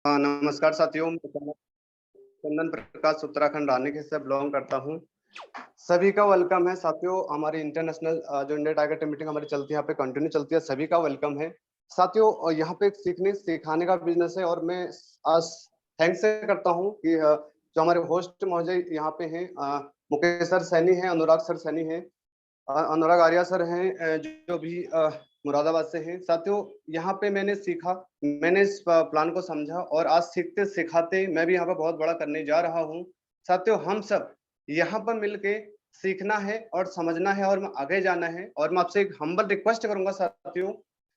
नमस्कार साथियों, मैं चंदन प्रकाश उत्तराखंड रानी से बिलोंग करता हूँ। सभी का वेलकम है साथियों। हमारी इंटरनेशनल जो इंडिया टाइगर टीम मीटिंग हमारी चलती है, यहाँ पे कंटिन्यू चलती है। सभी का वेलकम है साथियों। यहाँ पे एक सीखने सिखाने का बिजनेस है और मैं आज थैंक्स से करता हूँ कि जो हमारे होस्ट महोदय यहाँ पे हैं, मुकेश सर सैनी हैं, अनुराग सर सैनी हैं, अनुराग आर्या सर हैं, जो भी मुरादाबाद से हैं। साथियों, यहाँ पे मैंने सीखा, मैंने इस प्लान को समझा और आज सीखते सिखाते मैं भी यहाँ पे बहुत बड़ा करने जा रहा हूँ। साथियों, हम सब यहाँ पर मिलके सीखना है और समझना है और आगे जाना है। और मैं आपसे एक हम्बल रिक्वेस्ट करूंगा साथियों,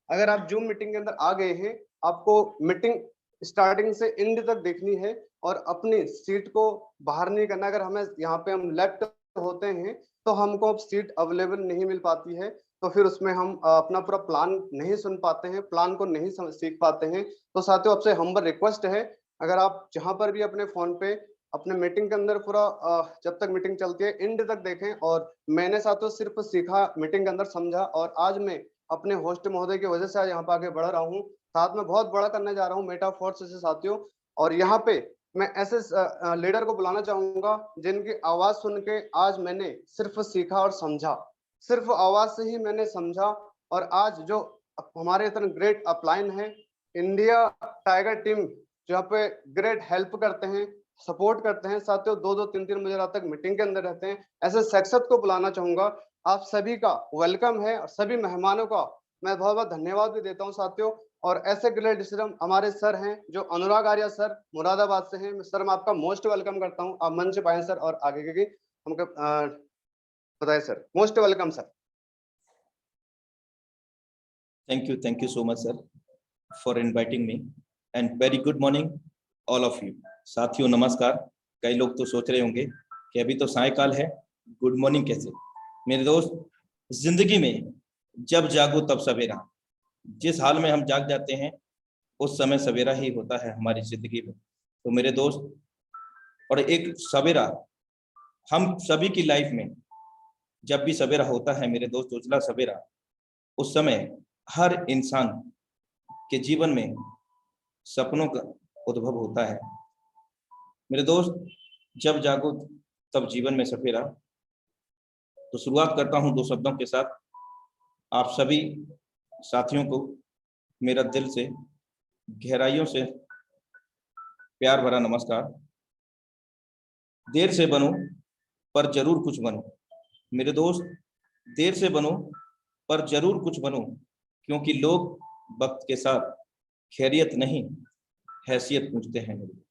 अगर आप जूम मीटिंग के अंदर आ गए हैं, आपको मीटिंग स्टार्टिंग से एंड तक देखनी है और अपनी सीट को बाहर नहीं करना। अगर हमें यहाँ पे हम लेफ्ट होते हैं तो हमको अब सीट अवेलेबल नहीं मिल पाती है, तो फिर उसमें हम अपना पूरा प्लान नहीं सुन पाते हैं, प्लान को नहीं सीख पाते हैं। तो साथियों, आपसे हम्बल रिक्वेस्ट है, अगर आप जहां पर भी अपने फोन पे अपने मीटिंग के अंदर पूरा जब तक मीटिंग चलती है एंड तक देखें। और मैंने साथियों सिर्फ सीखा, मीटिंग के अंदर समझा, और आज मैं अपने होस्ट महोदय की वजह से आज यहाँ पे आगे बढ़ रहा हूँ। साथ में बहुत बड़ा करने जा रहा हूँ मेटाफोर्स से साथियों। और यहाँ पे मैं ऐसे लीडर को बुलाना चाहूंगा जिनकी आवाज सुन के आज मैंने सिर्फ सीखा और समझा, सिर्फ आवाज से ही मैंने समझा। और आज जो हमारे इतने ग्रेट अपलाइन है, इंडिया टाइगर टीम, जहाँ पे ग्रेट हेल्प करते हैं, सपोर्ट करते हैं साथियों, 2-2 3-3 बजे रात तक मीटिंग के अंदर रहते हैं, ऐसे शख्सियत को बुलाना चाहूंगा। आप सभी का वेलकम है और सभी मेहमानों का मैं बहुत बहुत धन्यवाद भी देता हूँ साथियों। और ऐसे ग्रेट डिसीजन हमारे सर हैं जो अनुराग आर्या सर मुरादाबाद से हैं। सर, मैं आपका मोस्ट वेलकम करता हूँ, आप मंच पाए सर और आगे की हमको बताए sir. Most welcome sir. Thank you so much, sir, for inviting me. And very good morning, all of you. साथियों नमस्कार। कई लोग तो सोच रहे होंगे कि अभी तो सायकाल है, गुड मॉर्निंग कैसे। मेरे दोस्त, जिंदगी में जब जागो तब सवेरा। जिस हाल में हम जाग जाते हैं उस समय सवेरा ही होता है हमारी जिंदगी में। तो मेरे दोस्त, और एक सवेरा हम सभी की लाइफ में जब भी सवेरा होता है मेरे दोस्त, उजला सवेरा, उस समय हर इंसान के जीवन में सपनों का उद्भव होता है। मेरे दोस्त, जब जागो तब जीवन में सफेरा। तो शुरुआत करता हूं दो शब्दों के साथ। आप सभी साथियों को मेरा दिल से, गहराइयों से प्यार भरा नमस्कार। देर से बनो पर जरूर कुछ बनो। मेरे दोस्त, देर से बनो पर जरूर कुछ बनो, क्योंकि लोग वक्त के साथ खैरियत नहीं, हैसियत पूछते हैं। मेरे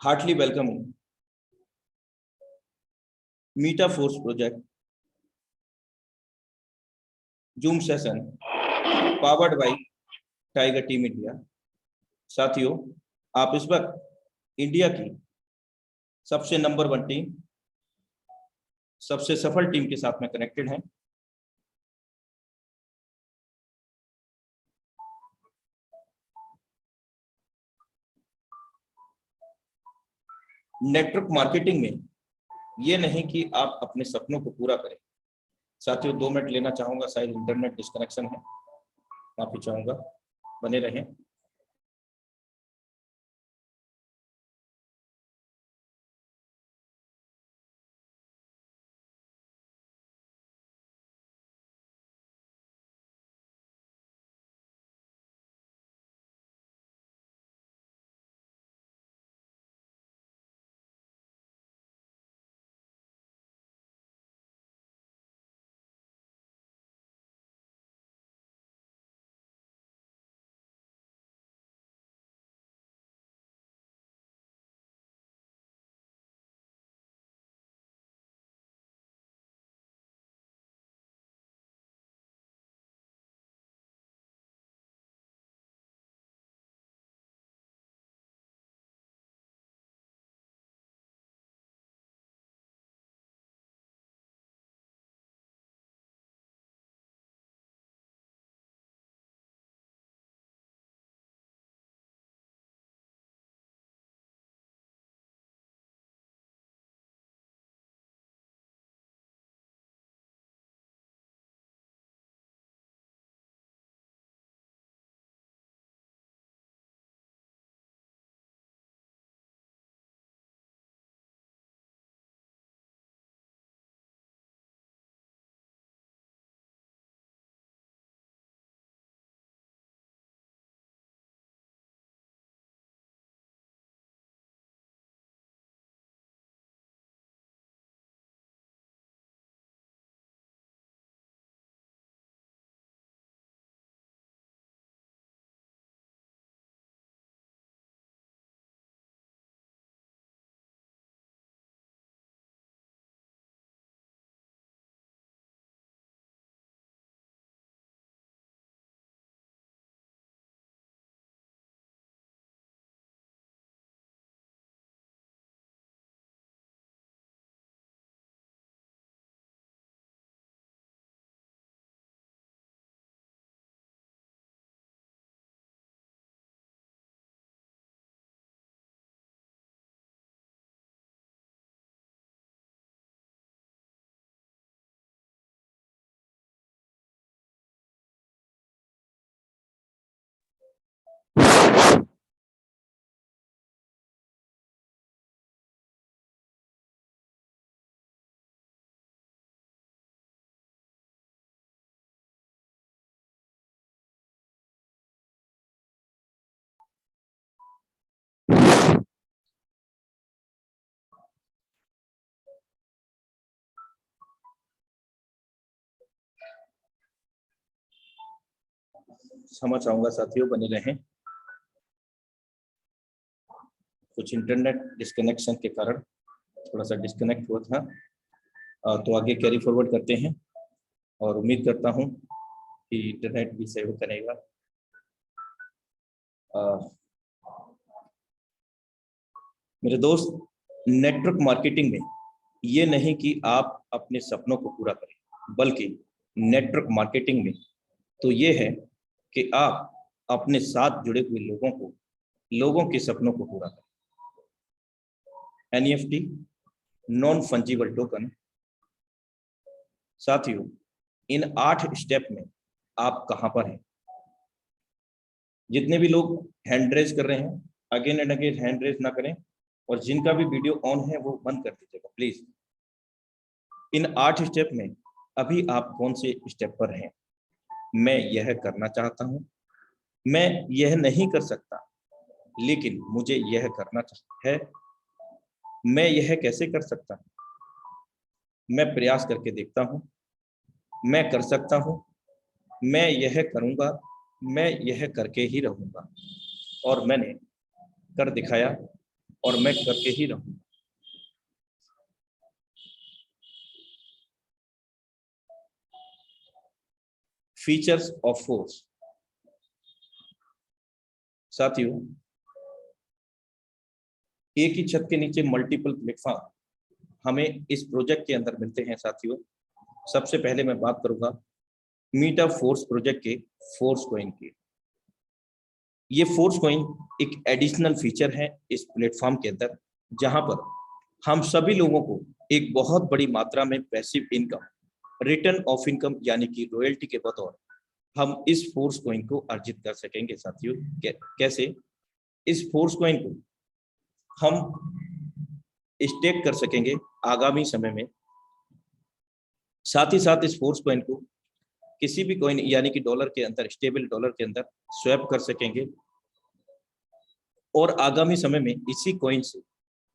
heartly welcome meta force project zoom session powered by tiger team India. साथियों, आप इस वक्त इंडिया की सबसे नंबर 1 टीम, सबसे सफल टीम के साथ में कनेक्टेड हैं। नेटवर्क मार्केटिंग में ये नहीं कि आप अपने सपनों को पूरा करें। साथियों, 2 मिनट लेना चाहूंगा, शायद इंटरनेट डिस्कनेक्शन है, माफी चाहूंगा, बने रहें। क्षमा चाहूंगा साथियों, बने रहें। कुछ इंटरनेट डिस्कनेक्शन के कारण थोड़ा सा डिस्कनेक्ट हुआ था, तो आगे कैरी फॉरवर्ड करते हैं और उम्मीद करता हूं कि इंटरनेट भी सहयोग करेगा। मेरे दोस्त, नेटवर्क मार्केटिंग में ये नहीं कि आप अपने सपनों को पूरा करें, बल्कि नेटवर्क मार्केटिंग में तो ये है कि आप अपने साथ जुड़े हुए लोगों के सपनों को पूरा करें। NEFT, non fungible token. साथियों, इन 8 स्टेप में आप कहां पर हैं? जितने भी लोग हैंड रेज कर रहे हैं, again and again hand raise ना करें, और जिनका भी वीडियो ऑन है वो बंद कर दीजिएगा प्लीज। इन 8 स्टेप में अभी आप कौन से स्टेप पर हैं? मैं यह करना चाहता हूं, मैं यह नहीं कर सकता, लेकिन मुझे यह करना है। मैं यह कैसे कर सकता हूं? मैं प्रयास करके देखता हूं, मैं कर सकता हूं, मैं यह करूंगा, मैं यह करके ही रहूंगा, और मैंने कर दिखाया और मैं करके ही रहूंगा। Features of force. साथियों, एक ही छत के नीचे मल्टीपल प्लेटफॉर्म हमें इस प्रोजेक्ट के अंदर मिलते हैं। साथियों, सबसे पहले मैं बात करूंगा मीटा फोर्स प्रोजेक्ट के फोर्स कॉइन की। ये फोर्स कॉइन एक एडिशनल फीचर है इस प्लेटफॉर्म के अंदर, जहां पर हम सभी लोगों को एक बहुत बड़ी मात्रा में passive income, return of income यानी कि रॉयल्टी के बतौर हम इस फोर्स कॉइन को अर्जित कर सकेंगे। साथियों, कैसे? इस फोर्स कॉइन को हम स्टेक कर सकेंगे आगामी समय में। साथ ही साथ इस फोर्स कॉइन को किसी भी कॉइन यानी कि डॉलर के अंदर, स्टेबल डॉलर के अंदर स्वैप कर सकेंगे, और आगामी समय में इसी कॉइन से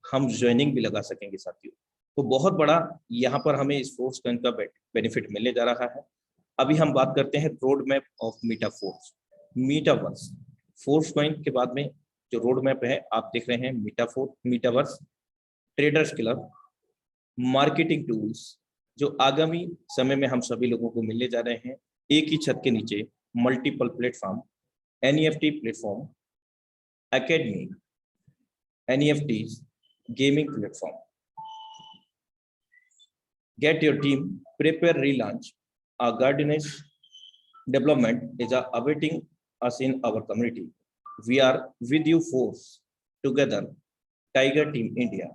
हम ज्वाइनिंग भी लगा सकेंगे। साथियों, तो बहुत बड़ा यहाँ पर हमें इस फोर्स कॉइन का बेनिफिट मिलने जा रहा है। अभी हम बात करते हैं road map of meta force, metaverse. Force coin के बाद में जो रोड मैप है आप देख रहे हैं, metaverse, traders club, marketing tools, जो आगामी समय में हम सभी लोगों को मिलने जा रहे हैं। एक ही छत के नीचे multiple platform, NEFT platform, academy, NFTs, gaming platform. Get your team, prepare relaunch. Our gardeners development is awaiting us in our community. We are with you force together, Tiger Team India.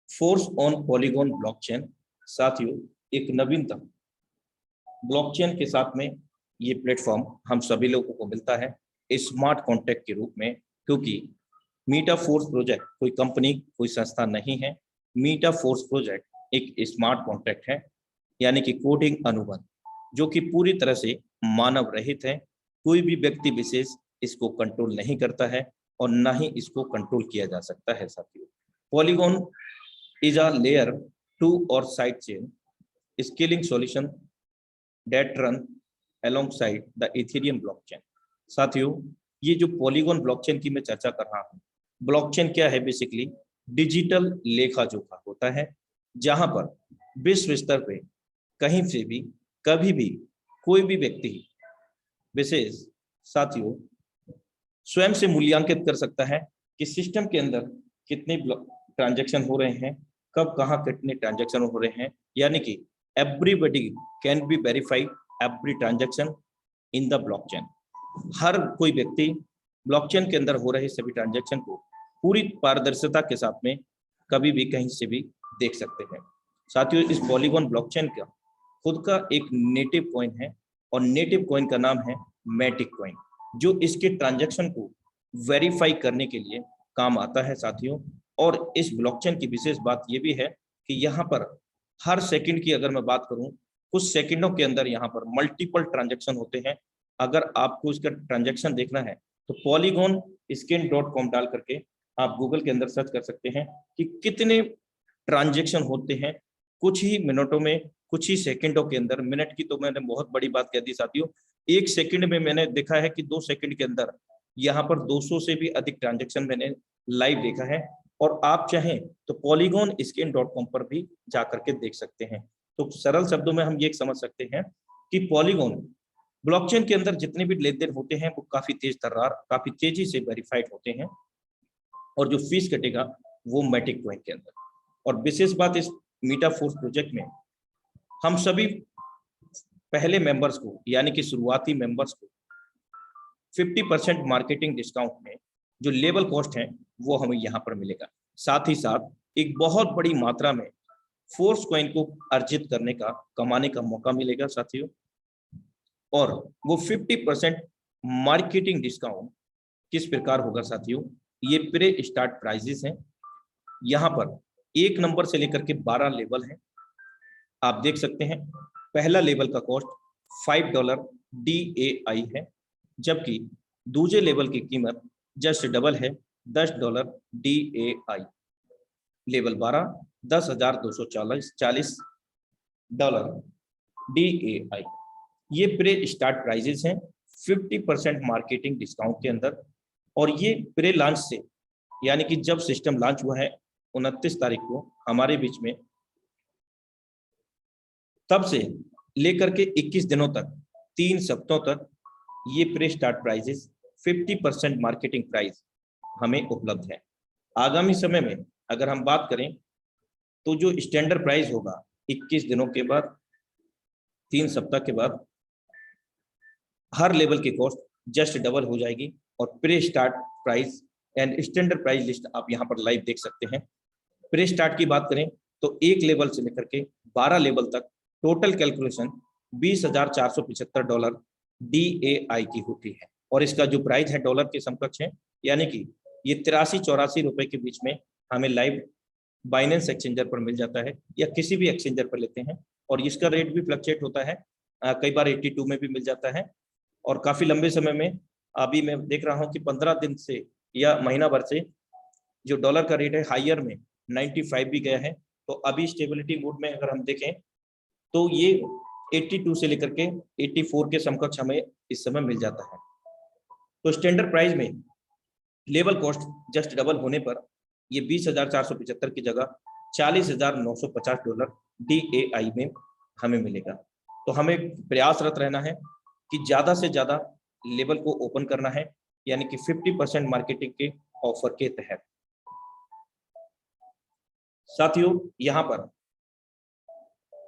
Force on polygon blockchain. साथियों, एक नवीनतम blockchain के साथ में ये platform हम सभी लोगों को मिलता है स्मार्ट कॉन्ट्रैक्ट के रूप में, क्योंकि मीटा फोर्स प्रोजेक्ट कोई कंपनी, कोई संस्था नहीं है। मीटा फोर्स प्रोजेक्ट एक स्मार्ट कॉन्ट्रैक्ट है, यानी कि कोडिंग अनुबंध, जो कि पूरी तरह से मानव रहित है। कोई भी व्यक्ति विशेष इसको कंट्रोल नहीं करता है और ना ही इसको कंट्रोल किया जा सकता है। साथियों, polygon is a layer 2 or side chain scaling solution that run alongside the Ethereum blockchain. साथियों, ये जो पॉलीगॉन ब्लॉकचेन की मैं चर्चा कर रहा हूँ, ब्लॉकचेन क्या है? बेसिकली डिजिटल लेखा जोखा होता है, जहां पर विश्व स्तर पे कहीं से भी कभी भी कोई भी व्यक्ति विशेष साथियों स्वयं से मूल्यांकित कर सकता है कि सिस्टम के अंदर कितने ट्रांजैक्शन हो रहे हैं, कब कहाँ कितने ट्रांजैक्शन हो रहे हैं, यानी कि everybody can be verify every transaction in the blockchain. हर कोई व्यक्ति ब्लॉकचेन के अंदर हो रहे सभी ट्रांजैक्शन को पूरी पारदर्शिता के साथ में कभी भी कहीं से भी देख सकते हैं। साथियों, इस पॉलीगॉन ब्लॉकचेन का खुद का एक नेटिव कॉइन है, और नेटिव कॉइन का नाम है मैटिक कॉइन, जो इसके ट्रांजैक्शन को वेरीफाई करने के लिए काम आता है। साथियों, और इस ब्लॉकचेन की विशेष बात यह भी है कि यहाँ पर हर सेकंड की अगर मैं बात करूं, कुछ सेकंडों के अंदर यहाँ पर मल्टीपल ट्रांजैक्शन होते हैं। अगर आपको इसका ट्रांजैक्शन देखना है तो polygonSkin.com डाल करके आप गूगल के अंदर सर्च कर सकते हैं कि कितने ट्रांजैक्शन होते हैं कुछ ही मिनटों में, कुछ ही सेकंडों के अंदर, मिनट की तो मैंने बहुत बड़ी बात कह दी साथियों, 1 सेकंड में मैंने देखा है कि 2 सेकंड के अंदर यहाँ पर 200 से भी अधिक ट्रांजैक्शन मैंने लाइव देखा है। और आप चाहें तो polygon-exchange.com पर भी जाकर के देख सकते हैं। तो सरल शब्दों में हम ये समझ सकते हैं कि पॉलीगॉन ब्लॉकचेन के अंदर जितने भी लेन देन होते हैं वो काफी तेज तर्रार, काफी तेजी से वेरीफाइड होते हैं, और जो फीस कटेगा वो मैटिक कॉइन के अंदर। और विशेष बात इस मीटाफोर्स प्रोजेक्ट में हम सभी पहले मेंबर्स को, यानी कि शुरुआती मेंबर्स को 50% मार्केटिंग डिस्काउंट में जो लेवल कॉस्ट है वो हमें यहाँ पर मिलेगा। साथ ही साथ एक बहुत बड़ी मात्रा में फोर्स कॉइन को अर्जित करने का, कमाने का मौका मिलेगा साथियों। और वो 50% मार्केटिंग डिस्काउंट किस प्रकार होगा साथियों, ये प्री स्टार्ट प्राइजेस हैं। यहाँ पर 1 नंबर से लेकर के 12 लेवल हैं, आप देख सकते हैं। पहला लेवल का कॉस्ट $5 DAI है, जबकि दूसरे लेवल की कीमत जस्ट डबल है, $10 DAI। Level 12 $10,240 DAI। ये प्री स्टार्ट प्राइजेस हैं 50% मार्केटिंग डिस्काउंट के अंदर। और ये प्री लॉन्च से, यानी कि जब सिस्टम लॉन्च हुआ है 29 तारीख को हमारे बीच में, तब से लेकर के 21 दिनों तक, 3 सप्ताहों तक ये pre start prices 50% marketing price हमें उपलब्ध है। आगामी समय में अगर हम बात करें तो जो स्टैंडर्ड प्राइस होगा 21 दिनों के बाद, 3 सप्ताह के बाद, हर लेवल की कॉस्ट जस्ट डबल हो जाएगी। और pre start price and standard price list आप यहाँ पर लाइव देख सकते हैं। प्री स्टार्ट की बात करें तो 1 लेवल से लेकर के 12 लेवल तक टोटल कैलकुलेशन $20,475 DAI की होती है। और इसका जो प्राइस है डॉलर के समकक्ष है, यानी कि ये 83-84 रुपए के बीच में हमें लाइव बाइनेंस एक्सचेंजर पर मिल जाता है, या किसी भी एक्सचेंजर पर लेते हैं। और इसका रेट भी फ्लक्चुएट होता है, कई बार 82 में भी मिल जाता है। और काफी लंबे समय में, अभी मैं देख रहा हूं कि 15 दिन से या महीना भर से जो डॉलर का रेट है हायर में 95 भी गया है। तो अभी स्टेबिलिटी मोड में अगर हम देखें तो ये 82 से लेकर के 84 के समकक्ष हमें इस समय मिल जाता है। तो स्टैंडर्ड प्राइस में लेवल कॉस्ट जस्ट डबल होने पर ये 20,475 की जगह $40,950 DAI में हमें मिलेगा। तो हमें प्रयासरत रहना है कि ज्यादा से ज्यादा लेवल को ओपन करना है, यानी कि 50% मार्केटिंग के ऑफर के तहत। साथियों, यहाँ पर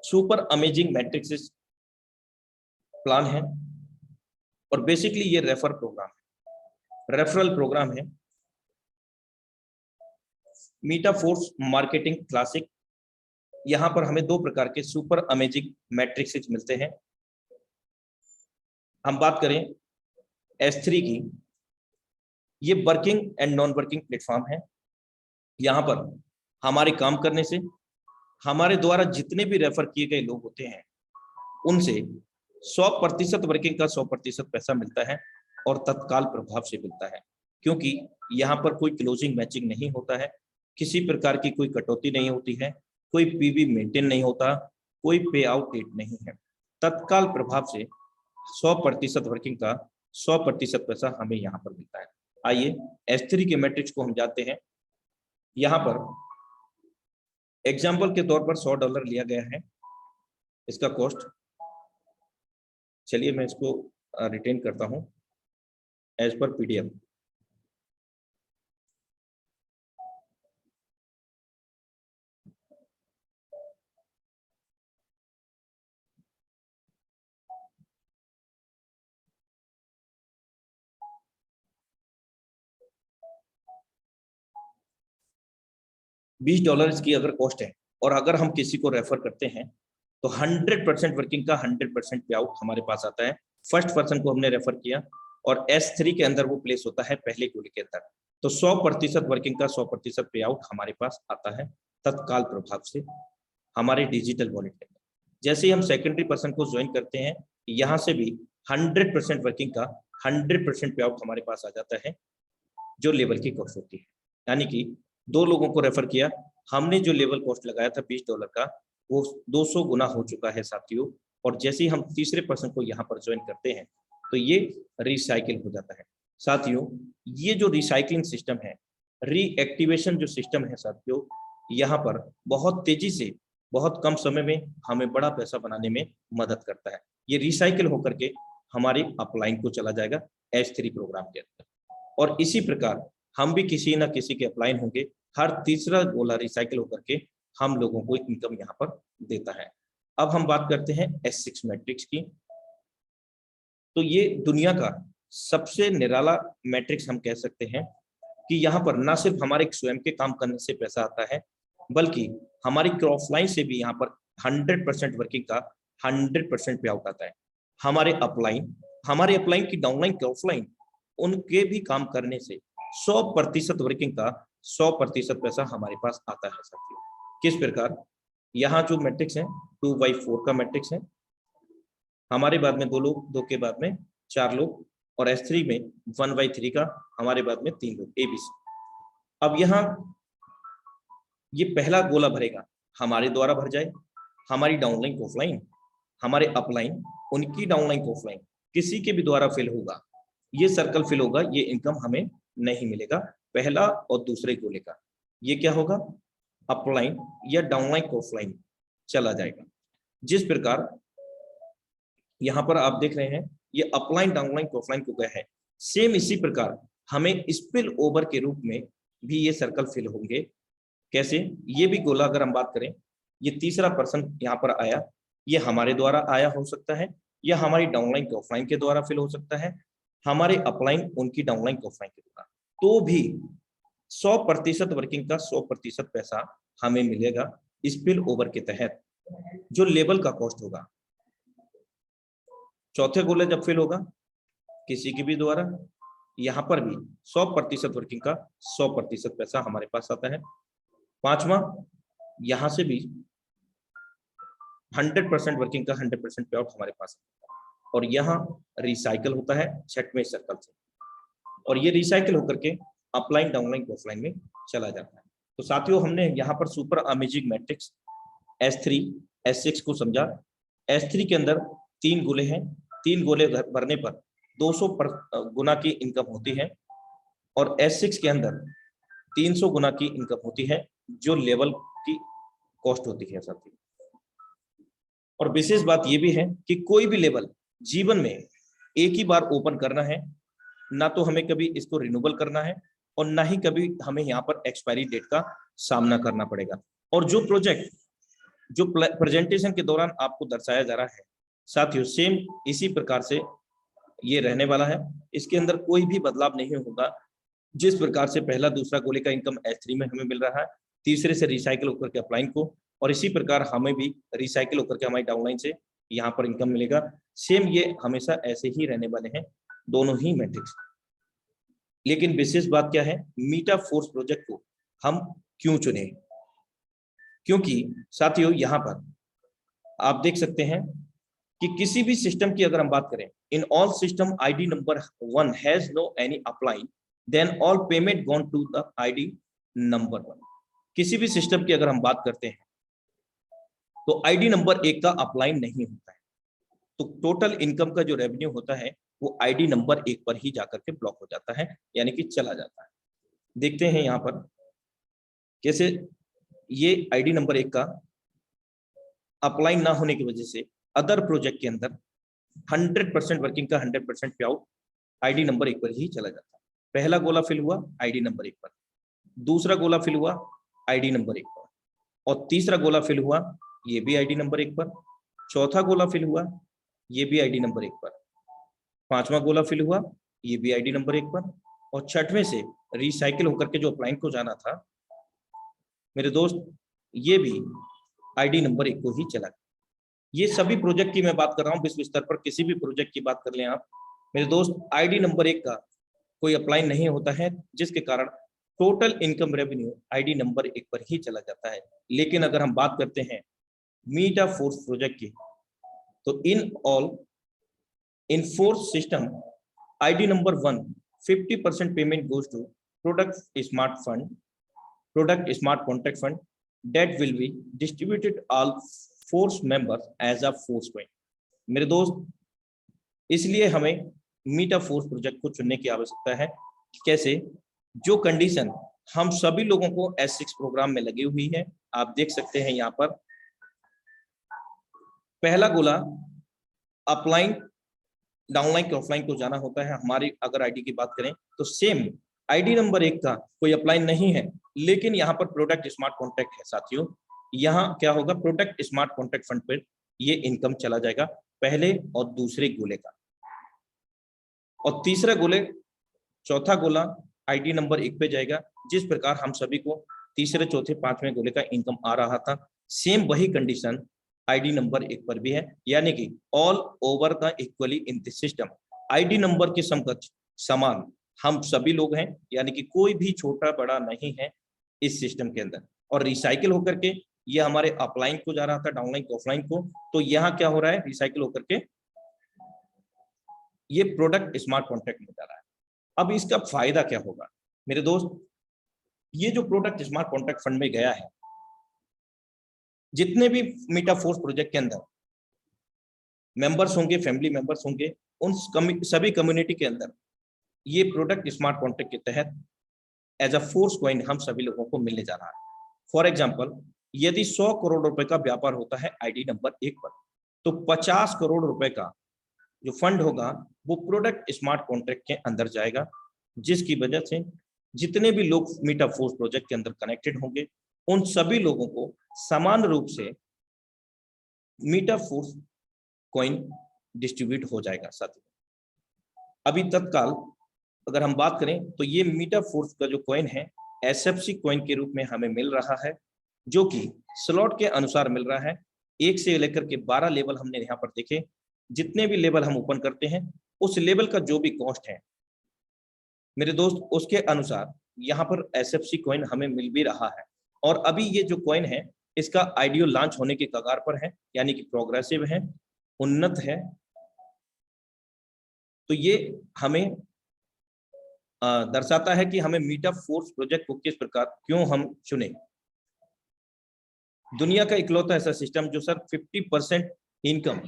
सुपर अमेजिंग मैट्रिक्स प्लान है, और बेसिकली ये रेफरल प्रोग्राम है। मीटाफोर्स मार्केटिंग क्लासिक, यहाँ पर हमें 2 प्रकार के सुपर अमेजिंग मैट्रिक्स मिलते हैं। हम बात करें S3 की, ये working and non working platform है। यहाँ पर हमारे काम करने से हमारे द्वारा जितने भी रेफर किए गए लोग होते हैं उनसे 100% वर्किंग का 100% पैसा मिलता है, और तत्काल प्रभाव से मिलता है, क्योंकि यहाँ पर कोई क्लोजिंग मैचिंग नहीं होता है, किसी प्रकार की कोई कटौती नहीं होती है, कोई पीवी मेंटेन नहीं होता, कोई पे आउट डेट नहीं है। तत्काल प्रभाव से 100% वर्किंग का 100% पैसा हमें यहाँ पर मिलता है। आइए S3 के मैट्रिक्स को हम जानते हैं। यहाँ पर एग्जाम्पल के तौर पर $100 लिया गया है इसका कॉस्ट। चलिए मैं इसको रिटेन करता हूं एज पर PDF। $20 इसकी अगर कॉस्ट है, और अगर हम किसी को रेफर करते हैं तो 100% वर्किंग का 100% पे आउट हमारे पास आता है। फर्स्ट पर्सन को हमने रेफर किया और S3 के अंदर वो प्लेस होता है पहले गोली के अंदर, तो 100% वर्किंग का 100% पे आउट हमारे पास आता है तत्काल प्रभाव से हमारे डिजिटल वॉलेट के अंदर। जैसे ही हम सेकेंडरी पर्सन को ज्वाइन करते हैं, यहाँ से भी 100% वर्किंग का 100% पे आउट हमारे पास आ जाता है, जो लेवल की कॉस्ट होती है। यानी कि 2 लोगों को रेफर किया, हमने जो लेवल कॉस्ट लगाया था $20 का, वो 200 गुना हो चुका है साथियों। और जैसे ही हम तीसरे पर्सन को यहाँ पर ज्वाइन करते हैं तो ये रिसाइकिल हो जाता है साथियों। ये जो रिसाइकलिंग सिस्टम है, रीएक्टिवेशन जो सिस्टम है साथियों, यहाँ पर बहुत तेजी से बहुत कम समय में हमें बड़ा पैसा बनाने में मदद करता है। ये रिसाइकिल होकर के हमारी अपलाइन को चला जाएगा H3 प्रोग्राम के अंदर, और इसी प्रकार हम भी किसी ना किसी के अपलाइन होंगे। हर तीसरा गोला रिसाइकिल होकर के हम लोगों को इनकम यहाँ पर देता है। अब हम बात करते हैं S6 मैट्रिक्स की। तो ये दुनिया का सबसे निराला मैट्रिक्स हम कह सकते हैं कि यहाँ पर ना सिर्फ हमारे स्वयं के काम करने से पैसा आता है, बल्कि हमारी क्रॉसलाइन से भी यहाँ पर 100% वर्किंग का 100% पे आउट आता है। हमारे अपलाइन की डाउनलाइन क्रॉसलाइन उनके भी काम करने से 100% वर्किंग का 100% पैसा हमारे पास आता है साथियों। किस प्रकार? यहाँ जो मैट्रिक्स है 2/4 का मैट्रिक्स है, हमारे बाद में 2 लोग, 2 के बाद में 4 लोग, और S3 में 1/3 का, हमारे बाद में 3 लोग, ABC। अब यहाँ ये पहला गोला भरेगा, हमारे द्वारा भर जाए, हमारी डाउनलाइन ऑफलाइन, हमारे अपलाइन, उनकी डाउनलाइन ऑफलाइन, किसी के भी द्वारा फिल होगा, ये सर्कल फिल होगा, ये इनकम हमें नहीं मिलेगा पहला और दूसरे गोले का। ये क्या होगा? अपलाइन या डाउनलाइन ऑफलाइन चला जाएगा। जिस प्रकार यहाँ पर आप देख रहे हैं ये अपलाइन डाउनलाइन ऑफलाइन को गया है, सेम इसी प्रकार हमें स्पिल ओवर के रूप में भी ये सर्कल फिल होंगे। कैसे? ये भी गोला अगर हम बात करें, ये तीसरा पर्सन यहाँ पर आया, ये हमारे द्वारा आया हो सकता है, या हमारी डाउनलाइन ऑफलाइन के द्वारा फिल हो सकता है, हमारे अपलाइन उनकी डाउनलाइन ऑफलाइन के द्वारा, तो भी 100% वर्किंग का 100% पैसा हमें मिलेगा स्पिल ओवर के तहत, जो लेवल का कॉस्ट होगा। चौथे गोले जब फिल होगा किसी के भी द्वारा, यहाँ पर भी 100% वर्किंग का 100% पैसा हमारे पास आता है। पांचवा, यहाँ से भी 100% वर्किंग का 100% पे आउट हमारे पास आता है, और यहाँ रिसाइकल होता है छठवें सर्कल से, और ये रिसाइकल होकर के अपलाइन डाउनलाइन ऑफलाइन में चला जाता है। तो साथियों, हमने यहाँ पर super amazing matrix S3 S6 को समझा। S3 के अंदर 3 गोले हैं, 3 गोले भरने पर 200 गुना की इनकम होती है, और S6 के अंदर 300 गुना की इनकम होती है, जो लेवल की कॉस्ट होती है साथियों। और विशेष बात यह भी है कि कोई भी लेवल जीवन में एक ही बार ओपन करना है, ना तो हमें कभी इसको रिन्यूअल करना है, और ना ही कभी हमें यहाँ पर एक्सपायरी डेट का सामना करना पड़ेगा। और जो प्रोजेक्ट जो प्रेजेंटेशन के दौरान आपको दर्शाया जा रहा है साथियों, सेम इसी प्रकार से ये रहने वाला है। इसके अंदर कोई भी बदलाव नहीं होगा। जिस प्रकार से पहला दूसरा गोले का इनकम S3 में हमें मिल रहा है, तीसरे से रिसाइकिल होकर के अपलाइन को, और इसी प्रकार हमें भी रिसाइकिल होकर के हमारी डाउनलाइन से यहाँ पर इनकम मिलेगा। सेम ये हमेशा ऐसे ही रहने वाले हैं दोनों ही मैट्रिक्स। लेकिन विशेष बात क्या है, मीटा फोर्स प्रोजेक्ट को हम क्यों चुने? क्योंकि साथियों, यहाँ पर आप देख सकते हैं कि किसी भी सिस्टम की अगर हम बात करें, in all system ID number 1 has no any upline, then all payment gone to the ID number 1। किसी भी सिस्टम की अगर हम बात करते हैं तो ID नंबर 1 का अपलाइन नहीं होता है, तो टोटल इनकम का जो रेवेन्यू होता है वो ID नंबर 1 पर ही जाकर के ब्लॉक हो जाता है, यानी कि चला जाता है। देखते हैं यहाँ पर कैसे ये ID नंबर 1 का अपलाइन ना होने की वजह से अदर प्रोजेक्ट के अंदर 100% वर्किंग का 100% पे आउट ID नंबर 1 पर ही चला जाता है। पहला गोला फिल हुआ ID नंबर 1 पर, दूसरा गोला फिल हुआ ID नंबर 1 पर, और तीसरा गोला फिल हुआ ये भी ID नंबर 1 पर, चौथा गोला फिल हुआ ये भी ID नंबर 1 पर, पांचवा गोला फिल हुआ ये भी ID नंबर 1 पर, और छठवें से रिसाइकिल होकर के जो अपलाइन को जाना था मेरे दोस्त, ये भी ID नंबर 1 को ही चला गया। ये सभी प्रोजेक्ट की मैं बात कर रहा हूँ, विश्व स्तर पर किसी भी प्रोजेक्ट की बात कर लें आप मेरे दोस्त, ID नंबर 1 का कोई अप्लाई नहीं होता है, जिसके कारण total income revenue ID number 1 पर ही चला जाता है। लेकिन अगर हम बात करते हैं मीटा फोर्स प्रोजेक्ट की, तो in force system ID number 1 50% payment goes to product smart fund, product smart contract fund, that will be distributed all force members as a force coin। मेरे दोस्त, इसलिए हमें मीटा फोर्स प्रोजेक्ट को चुनने की आवश्यकता है। कैसे? जो कंडीशन हम सभी लोगों को S6 प्रोग्राम में लगी हुई है, आप देख सकते हैं यहाँ पर पहला गोला अपलाइन डाउनलाइन ऑफलाइन को जाना होता है। हमारी अगर आईडी की बात करें तो सेम आईडी नंबर 1 का कोई अपलाइन नहीं है, लेकिन यहाँ पर प्रोडक्ट स्मार्ट कॉन्ट्रैक्ट है साथियों। यहाँ क्या होगा, प्रोडक्ट स्मार्ट कॉन्ट्रैक्ट फंड पर ये इनकम चला जाएगा पहले और दूसरे गोले का, और तीसरा गोले चौथा गोला आईडी नंबर 1 पे जाएगा। जिस प्रकार हम सभी को तीसरे चौथे पांचवें गोले का इनकम आ रहा था, सेम वही कंडीशन आईडी नंबर 1 पर भी है, यानी कि all over the equally in this system. ID number के समकक्ष समान हम सभी लोग हैं, यानी कि कोई भी छोटा बड़ा नहीं है इस सिस्टम के अंदर। और रिसाइकिल होकर के ये हमारे अपलाइन को जा रहा था, डाउनलाइन को ऑफलाइन को, तो यहाँ क्या हो रहा है, रिसाइकिल होकर के ये प्रोडक्ट स्मार्ट कॉन्ट्रैक्ट में जा रहा है। अब इसका फायदा क्या होगा मेरे दोस्त, ये जो प्रोडक्ट स्मार्ट कॉन्ट्रैक्ट फंड में गया है, जितने भी मीटा फोर्स प्रोजेक्ट के अंदर मेंबर्स होंगे, फैमिली मेंबर्स होंगे, उन सभी कम्युनिटी के अंदर ये प्रोडक्ट स्मार्ट कॉन्ट्रैक्ट के तहत एज अ फोर्स कॉइन हम सभी लोगों को मिलने जा रहा है। फॉर एग्जांपल, यदि 100 करोड़ रुपए का व्यापार होता है आईडी नंबर 1 पर, तो 50 करोड़ रुपए का जो फंड होगा वो प्रोडक्ट स्मार्ट कॉन्ट्रैक्ट के अंदर जाएगा, जिसकी वजह से जितने भी लोग मीटा फोर्स प्रोजेक्ट के अंदर कनेक्टेड होंगे, उन सभी लोगों को समान रूप से मीटा फोर्स कॉइन डिस्ट्रीब्यूट हो जाएगा साथियों। अभी तत्काल अगर हम बात करें तो ये मीटा फोर्स का जो कॉइन है एसएफसी कॉइन के रूप में हमें मिल रहा है, जो कि स्लॉट के अनुसार मिल रहा है। 1 से लेकर के 12 लेवल हमने यहाँ पर देखे। जितने भी लेवल हम ओपन करते हैं, उस लेवल का जो भी कॉस्ट है मेरे दोस्त, उसके अनुसार यहाँ पर एसएफसी कॉइन हमें मिल भी रहा है। और अभी ये जो कॉइन है इसका आईडीओ लॉन्च होने के कगार पर है, यानी कि प्रोग्रेसिव है, उन्नत है। तो ये हमें दर्शाता है कि हमें मीटा फोर्स प्रोजेक्ट को किस प्रकार क्यों हम चुने। दुनिया का इकलौता ऐसा सिस्टम जो सर 50% इनकम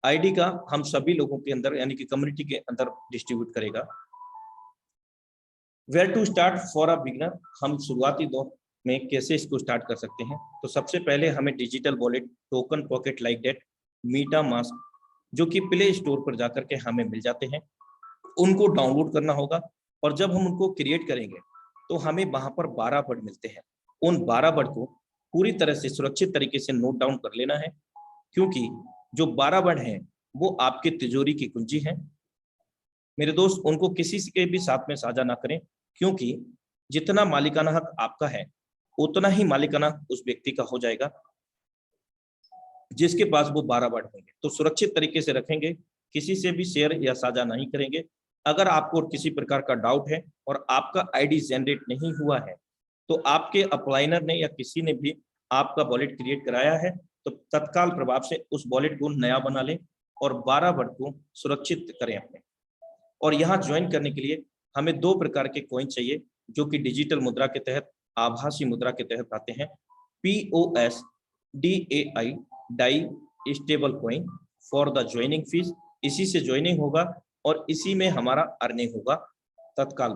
आईडी का हम सभी लोगों के अंदर यानी कि कम्युनिटी के अंदर डिस्ट्रीब्यूट करेगा। Where to start for a beginner, हम शुरुआती दौर में कैसे इसको स्टार्ट कर सकते हैं। तो सबसे पहले हमें digital wallet token pocket like that meta mask, जो कि प्ले स्टोर पर जाकर के हमें मिल जाते हैं, उनको डाउनलोड करना होगा। और जब हम उनको क्रिएट करेंगे तो हमें वहां पर 12 वर्ड मिलते हैं। उन 12 वर्ड को पूरी तरह से सुरक्षित तरीके से नोट डाउन कर लेना है, क्योंकि जो 12 वर्ड हैं वो आपके तिजोरी की कुंजी है मेरे दोस्त। उनको किसी के भी साथ में साझा ना करें, क्योंकि जितना मालिकाना हक आपका है उतना ही मालिकाना उस व्यक्ति का हो जाएगा जिसके पास वो 12 वर्ड होंगे। तो सुरक्षित तरीके से रखेंगे, किसी से भी शेयर या साझा नहीं करेंगे। अगर आपको किसी प्रकार का डाउट है और आपका आईडी जनरेट नहीं हुआ है, तो आपके अपलाइनर ने या किसी ने भी आपका वॉलेट क्रिएट कराया है, तो तत्काल प्रभाव से उस वॉलेट को नया बना लें और 12 वर्ड को सुरक्षित करें अपने। और यहाँ ज्वाइन करने के लिए हमें 2 प्रकार के कॉइन चाहिए, जो कि डिजिटल मुद्रा के तहत, आभासी मुद्रा के तहत आते हैं। POS DAI DAI stable coin for the joining fees, इसी से ज्वाइनिंग होगा और इसी में हमारा अर्निंग होगा तत्काल।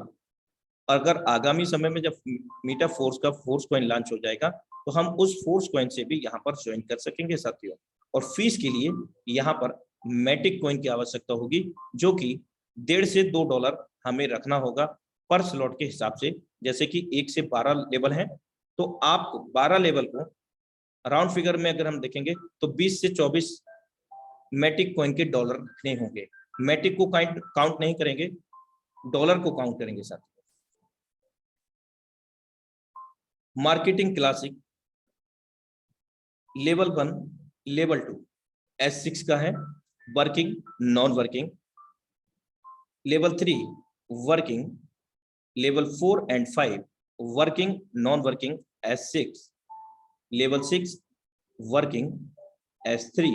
अगर आगामी समय में जब मीटा फोर्स का फोर्स कॉइन लॉन्च हो जाएगा तो हम उस फोर्स कॉइन से भी यहाँ पर ज्वाइन कर सकेंगे साथियों। और फीस के लिए यहाँ पर मैटिक कॉइन की आवश्यकता होगी, जो कि $1.5 से $2 हमें रखना होगा पर स्लॉट के हिसाब से। जैसे कि 1 से 12 लेवल है, तो आप 12 लेवल को राउंड फिगर में अगर हम देखेंगे तो 20 से 24 मैटिक कॉइन के डॉलर रखने होंगे। मैटिक को काउंट नहीं करेंगे, डॉलर को काउंट करेंगे साथियों। Marketing classic level 1, level 2 S6 का है, working non working, level 3 working, level 4 and 5 working non working S6, level 6 working S3,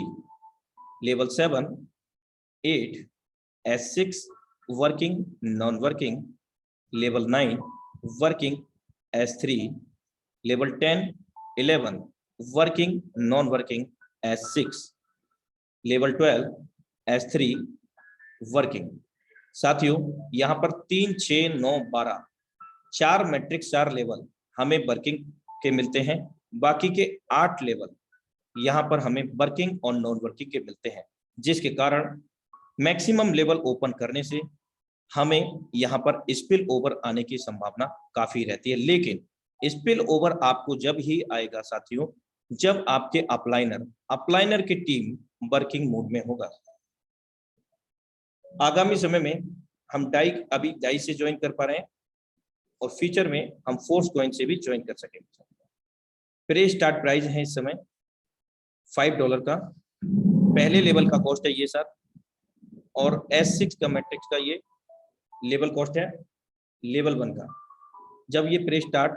level 7 8 S6 working non working, level 9 working S3, level 10 11 working non working S6, level 12 S3 working. साथियों यहाँ पर 3, 6, 9, 12 4 matrix 4 level हमें working के मिलते हैं, बाकी के 8 level यहाँ पर हमें वर्किंग और नॉन वर्किंग के मिलते हैं, जिसके कारण मैक्सिमम लेवल ओपन करने से हमें यहाँ पर स्पिल ओवर आने की संभावना काफी रहती है। लेकिन स्पिल ओवर आपको जब ही आएगा साथियों, जब आपके अपलाइनर की टीम वर्किंग मोड में होगा। आगामी समय में हम अभी डाई से ज्वाइन कर पा रहे हैं और फ्यूचर में हम फोर्स कॉइन से भी ज्वाइन कर सकेंगे। प्री स्टार्ट प्राइस है इस समय $5 का, पहले लेवल का कॉस्ट है ये सर, और S6 का मैट्रिक्स का ये लेवल कॉस्ट है लेवल 1 का। जब ये प्री स्टार्ट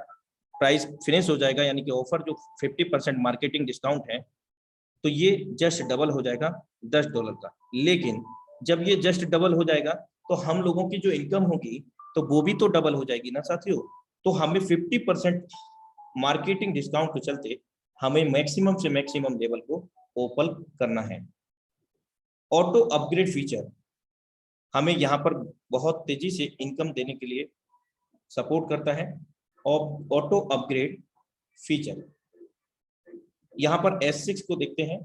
प्राइस फिनिश हो जाएगा, यानी कि ऑफर जो 50% मार्केटिंग डिस्काउंट है, तो ये जस्ट डबल हो जाएगा $10 का। लेकिन जब ये जस्ट डबल हो जाएगा तो हम लोगों की जो इनकम होगी तो वो भी तो डबल हो जाएगी ना साथियों। तो हमें 50% मार्केटिंग डिस्काउंट के चलते हमें मैक्सिमम से मैक्सिमम लेवल को ओपन करना है। ऑटो अपग्रेड फीचर हमें यहाँ पर बहुत तेजी से इनकम देने के लिए सपोर्ट करता है। और ऑटो अपग्रेड फीचर यहाँ पर S6 को देखते हैं,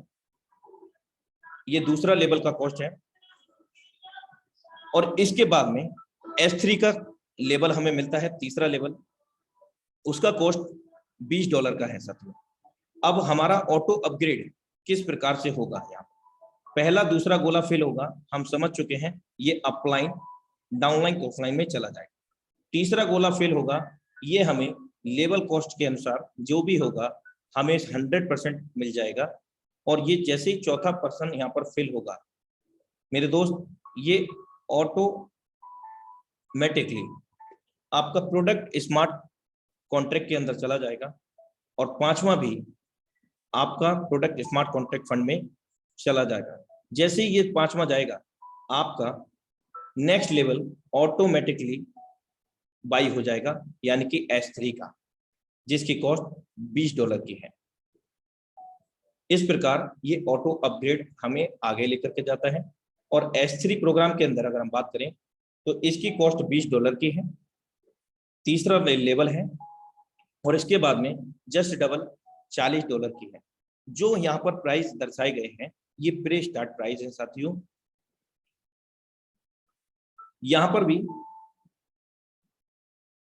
ये दूसरा लेवल का कॉस्ट है, और इसके बाद में S3 का लेवल हमें मिलता है, तीसरा लेवल, उसका कॉस्ट $20 का है साथियों। अब हमारा ऑटो अपग्रेड किस प्रकार से होगा, यहाँ पहला दूसरा गोला फिल होगा, हम समझ चुके हैं, ये अपलाइन डाउनलाइन ऑफलाइन में चला जाएगा। तीसरा गोला फिल होगा, ये हमें लेवल कॉस्ट के अनुसार जो भी होगा हमें 100% मिल जाएगा। और ये जैसे ही चौथा पर्सन यहाँ पर फिल होगा मेरे दोस्त, ये ऑटोमेटिकली आपका प्रोडक्ट स्मार्ट कॉन्ट्रैक्ट के अंदर चला जाएगा, और पांचवा भी आपका प्रोडक्ट स्मार्ट कॉन्ट्रैक्ट फंड में चला जाएगा। जैसे ही ये पांचवा जाएगा, आपका नेक्स्ट लेवल ऑटोमेटिकली बाई हो जाएगा, यानी कि S3 का, जिसकी कॉस्ट $20 की है। इस प्रकार ये ऑटो अपग्रेड हमें आगे लेकर के जाता है। और S3 प्रोग्राम के अंदर अगर हम बात करें तो इसकी कॉस्ट $20 की है, तीसरा लेवल है, और इसके बाद में जस्ट डबल $40 की है। जो यहाँ पर प्राइस दर्शाए गए हैं ये प्री स्टार्ट प्राइस है साथियों। यहाँ पर भी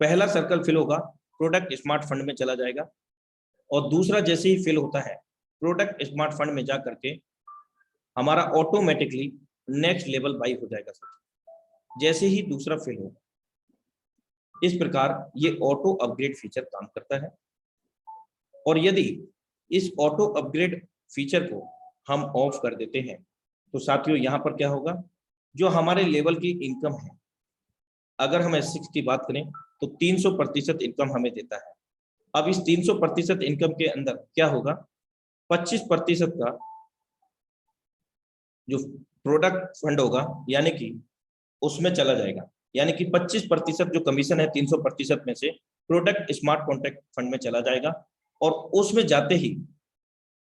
पहला सर्कल फिल होगा, प्रोडक्ट स्मार्ट फंड में चला जाएगा, और दूसरा जैसे ही फिल होता है प्रोडक्ट स्मार्ट फंड में जा करके हमारा ऑटोमेटिकली नेक्स्ट लेवल बाई हो जाएगा साथियों, जैसे ही दूसरा फिल होगा। इस प्रकार ये ऑटो अपग्रेड फीचर काम करता है। और यदि इस ऑटो अपग्रेड फीचर को हम ऑफ कर देते हैं तो साथियों यहाँ पर क्या होगा, जो हमारे लेवल की इनकम है, अगर हम S6 की बात करें तो 300% इनकम हमें देता है। अब इस 300% इनकम के अंदर क्या होगा, 25% का जो प्रोडक्ट फंड होगा यानी कि उसमें चला जाएगा, यानी कि 25% जो कमीशन है 300% में से प्रोडक्ट स्मार्ट कॉन्ट्रैक्ट फंड में चला जाएगा। और उसमें जाते ही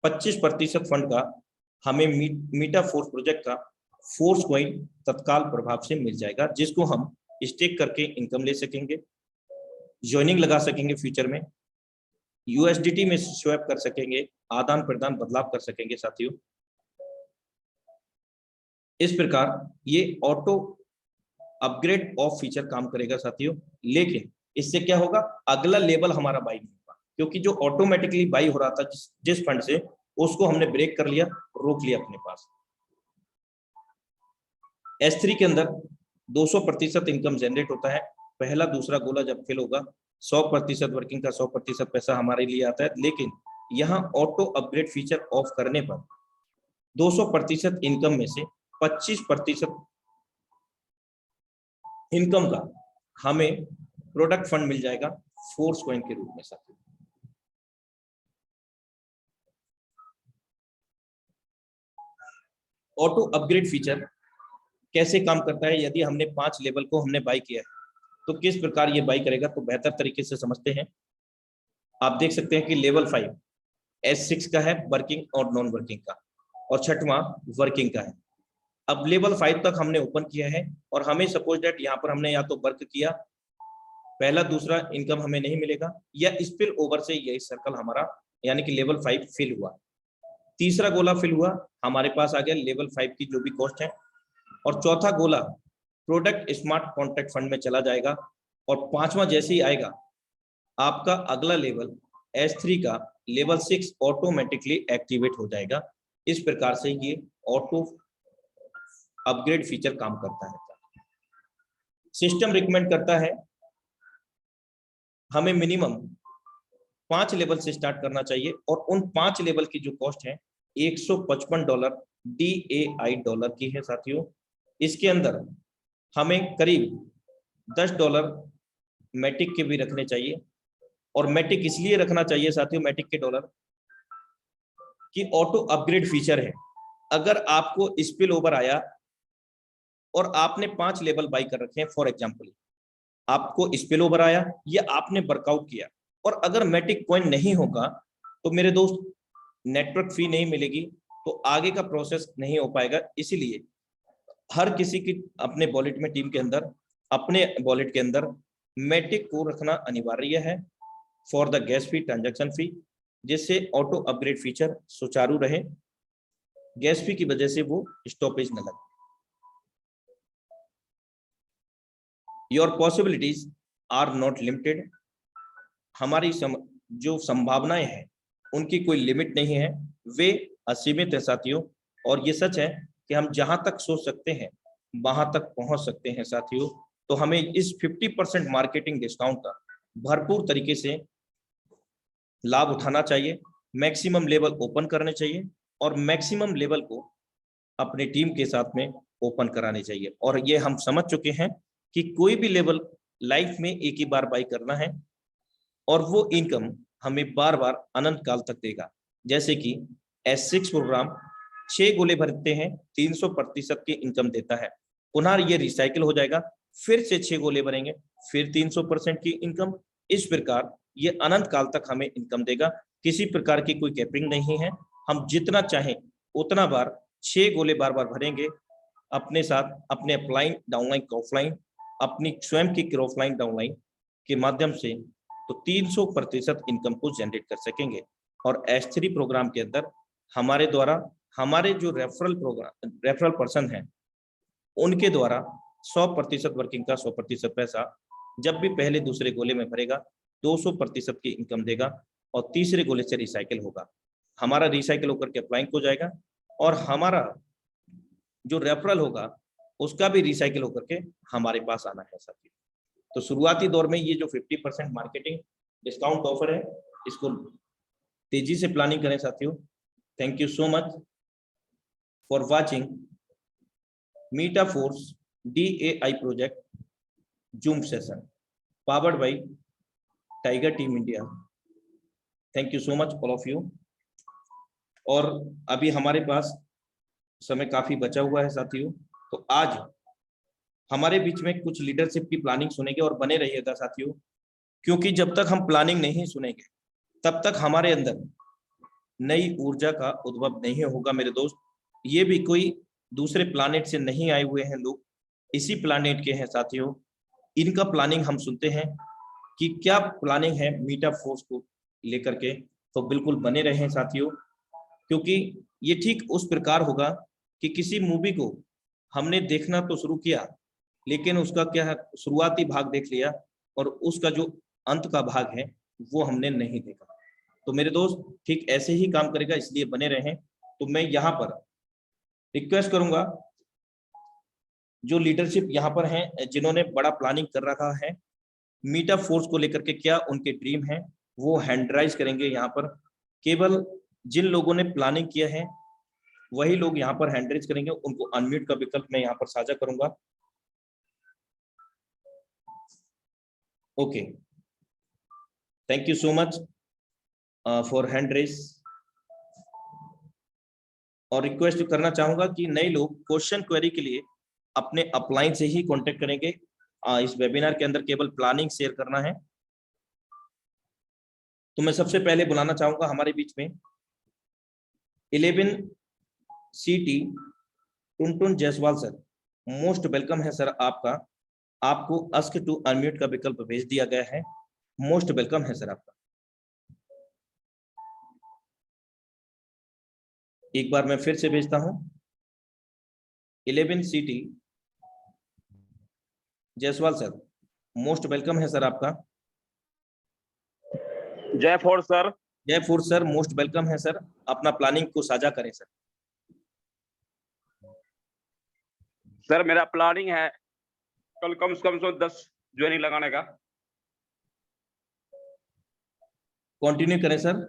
25% फंड का हमें मीटा फोर्स प्रोजेक्ट का फोर्स कॉइन तत्काल प्रभाव से मिल जाएगा, जिसको हम स्टेक करके इनकम ले सकेंगे, ज्वाइनिंग लगा सकेंगे, फ्यूचर में USDT में स्वैप कर सकेंगे, आदान प्रदान बदलाव कर सकेंगे साथियों। इस प्रकार ये ऑटो अपग्रेड ऑफ फीचर काम करेगा साथियों। लेकिन इससे क्या होगा, अगला लेवल हमारा बाई नहीं होगा, क्योंकि जो ऑटोमेटिकली बाई हो रहा था जिस फंड से, उसको हमने ब्रेक कर लिया, रोक लिया अपने पास। S3 के अंदर 200% इनकम जनरेट होता है। पहला दूसरा गोला जब फिल होगा 100% वर्किंग का 100% पैसा हमारे लिए आता है। लेकिन यहाँ ऑटो अपग्रेड फीचर ऑफ करने पर 200% इनकम में से 25% इनकम का हमें प्रोडक्ट फंड मिल जाएगा फोर्स कॉइन के रूप में साथियों। ऑटो अपग्रेड फीचर कैसे काम करता है, यदि हमने 5 लेवल को हमने बाई किया है तो किस प्रकार ये बाई करेगा, तो बेहतर तरीके से समझते हैं। आप देख सकते हैं कि लेवल 5 S6 का है वर्किंग और नॉन वर्किंग का, और छठवां वर्किंग का है। अब लेवल 5 तक हमने ओपन किया है और हमें सपोज दैट यहाँ पर हमने या तो वर्क किया, पहला दूसरा इनकम हमें नहीं मिलेगा, या स्पिल ओवर से यही सर्कल हमारा यानी कि लेवल 5 फिल हुआ, तीसरा गोला फिल हुआ, हमारे पास आ गया लेवल 5 की जो भी कॉस्ट है, और चौथा गोला प्रोडक्ट स्मार्ट कॉन्ट्रैक्ट फंड में चला जाएगा, और पांचवा जैसे ही आएगा आपका अगला लेवल S3 का लेवल 6 ऑटोमेटिकली एक्टिवेट हो जाएगा। इस प्रकार से ये ऑटो अपग्रेड फीचर काम करता है। सिस्टम रिकमेंड करता है हमें मिनिमम 5 लेवल से स्टार्ट करना चाहिए, और उन 5 लेवल की जो कॉस्ट है $155 DAI डॉलर की है साथियों। इसके अंदर हमें करीब $10 मैटिक के भी रखने चाहिए, और मैटिक इसलिए रखना चाहिए साथियों, मैटिक के डॉलर कि ऑटो अपग्रेड फीचर है। अगर आपको स्पिल ओवर आया और आपने 5 लेवल बाई कर रखे हैं, फॉर एग्जांपल आपको स्पिल ओवर आया या आपने वर्कआउट किया, और अगर मैटिक कॉइन नहीं होगा तो मेरे दोस्त नेटवर्क फी नहीं मिलेगी, तो आगे का प्रोसेस नहीं हो पाएगा। इसीलिए हर किसी की अपने वॉलेट में, टीम के अंदर, अपने वॉलेट के अंदर मैटिक को रखना अनिवार्य है for the gas fee, transaction fee, जिससे ऑटो अपग्रेड फीचर सुचारू रहे, गैस फी की वजह से वो स्टॉपेज न लगे। Your possibilities are not limited, हमारी जो संभावनाएं हैं उनकी कोई लिमिट नहीं है, वे असीमित है साथियों। और ये सच है कि हम जहां तक सोच सकते हैं वहां तक पहुंच सकते हैं साथियों। तो हमें इस 50% मार्केटिंग डिस्काउंट का भरपूर तरीके से लाभ उठाना चाहिए, मैक्सिमम लेवल ओपन करने चाहिए, और मैक्सिमम लेवल को अपनी टीम के साथ में ओपन कराने चाहिए। और ये हम समझ चुके हैं कि कोई भी लेवल लाइफ में एक ही बार बाई करना है, और वो इनकम हमें बार बार अनंत काल तक देगा। जैसे कि S6 प्रोग्राम 6 गोले भरते हैं, 300% की इनकम देता है, पुनः ये रिसाइकिल हो जाएगा, फिर से 6 गोले भरेंगे, फिर 300% की इनकम। इस प्रकार ये अनंत काल तक हमें इनकम देगा, किसी प्रकार की कोई कैपिंग नहीं है। हम जितना चाहें उतना बार 6 गोले बार बार भरेंगे, अपने साथ अपने अपलाइन, डाउनलाइन, क्रॉपलाइन, अपनी स्वयं की क्रॉपलाइन डाउनलाइन के माध्यम से तो 300% इनकम को जनरेट कर सकेंगे। और S3 प्रोग्राम के अंदर हमारे द्वारा, हमारे जो रेफरल पर्सन हैं उनके द्वारा 100% वर्किंग का 100% पैसा जब भी पहले दूसरे गोले में भरेगा 200% की इनकम देगा, और तीसरे गोले से रिसाइकिल होगा, हमारा रिसाइकिल होकर के अपलाइन हो जाएगा, और हमारा जो रेफरल होगा उसका भी रिसाइकिल होकर के हमारे पास आना है साथियों। तो शुरुआती दौर में ये जो 50% मार्केटिंग डिस्काउंट ऑफर है, इसको तेजी से प्लानिंग करें साथियों। Thank you so much for watching MetaForce DAI project zoom session powered by Tiger team India. Thank you so much all of you. और अभी हमारे पास समय काफी बचा हुआ है साथियों, तो आज हमारे बीच में कुछ लीडरशिप की प्लानिंग सुनेंगे, और बने रहिएगा साथियों, क्योंकि जब तक हम प्लानिंग नहीं सुनेंगे तब तक हमारे अंदर नई ऊर्जा का उद्भव नहीं होगा मेरे दोस्त। ये भी कोई दूसरे प्लानेट से नहीं आए हुए हैं लोग, इसी प्लानेट के हैं साथियों। इनका प्लानिंग हम सुनते हैं कि क्या प्लानिंग है MetaForce को लेकर के, तो बिल्कुल बने रहें साथियों, क्योंकि ये ठीक उस प्रकार होगा कि किसी मूवी को हमने देखना तो शुरू किया, लेकिन उसका क्या है, शुरुआती भाग देख लिया और उसका जो अंत का भाग है वो हमने नहीं देखा। तो मेरे दोस्त ठीक ऐसे ही काम करेगा, इसलिए बने रहें। तो मैं यहाँ पर रिक्वेस्ट करूंगा जो लीडरशिप यहाँ पर हैं, जिन्होंने बड़ा प्लानिंग कर रखा है MetaForce को लेकर के, क्या उनके ड्रीम है, वो हैंड राइज करेंगे यहाँ पर। केवल जिन लोगों ने प्लानिंग किया है वही लोग यहाँ पर हैंड राइज करेंगे, उनको अनम्यूट का विकल्प मैं यहाँ पर साझा करूंगा। Okay, thank you so much for hand raise. और रिक्वेस्ट करना चाहूंगा कि नए लोग क्वेश्चन क्वेरी के लिए अपने अपलाइन से ही कांटेक्ट करेंगे। इस वेबिनार के अंदर केवल प्लानिंग शेयर करना है। तो मैं सबसे पहले बुलाना चाहूंगा हमारे बीच में 11 CT Tuntun Jaiswal sir. Most welcome है सर आपका। आपको आस्क टू अनम्यूट का विकल्प भेज दिया गया है। मोस्ट वेलकम है सर आपका। एक बार मैं फिर से भेजता हूं। 11 CT Jaiswal sir, most welcome है सर आपका। जय फोर्स सर। जय फोर्स सर, मोस्ट वेलकम है सर। अपना प्लानिंग को साझा करें सर। सर मेरा प्लानिंग है कल कम से कम 10 ज्वाइनिंग लगाने का। कंटिन्यू करें सर।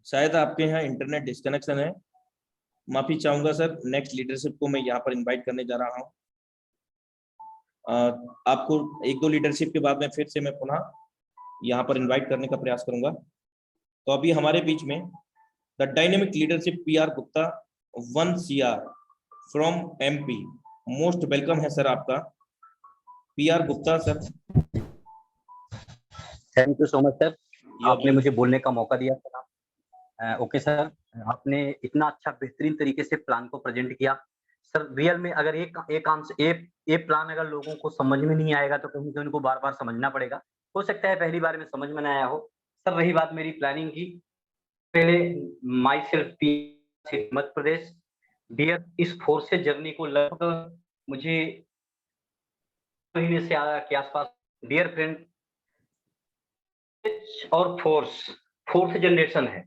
शायद आपके यहाँ इंटरनेट डिस्कनेक्शन है, माफी चाहूंगा सर। नेक्स्ट लीडरशिप को मैं यहाँ पर इनवाइट करने जा रहा हूँ। आपको 1-2 लीडरशिप के बाद में फिर से मैं पुनः यहाँ पर इनवाइट करने का प्रयास करूंगा। तो अभी हमारे बीच में the dynamic leadership PR Gupta 1 CR from MP। Most welcome है सर आपका PR Gupta sir. Thank you so much sir, आपने मुझे बोलने का मौका दिया सर। ओके सर, आपने इतना अच्छा बेहतरीन तरीके से प्लान को प्रेजेंट किया सर। रियल में अगर एक प्लान अगर लोगों को समझ में नहीं आएगा तो कहीं उनको बार बार समझना पड़ेगा। हो सकता है पहली बार में समझ में ना आया हो सर। रही बात मेरी प्लानिंग की, पहले myself Madhya Pradesh dear, इस फोर्स से जर्नी को लगभग मुझे महीने से के आसपास डियर फ्रेंड और फोर्थ जनरेशन है,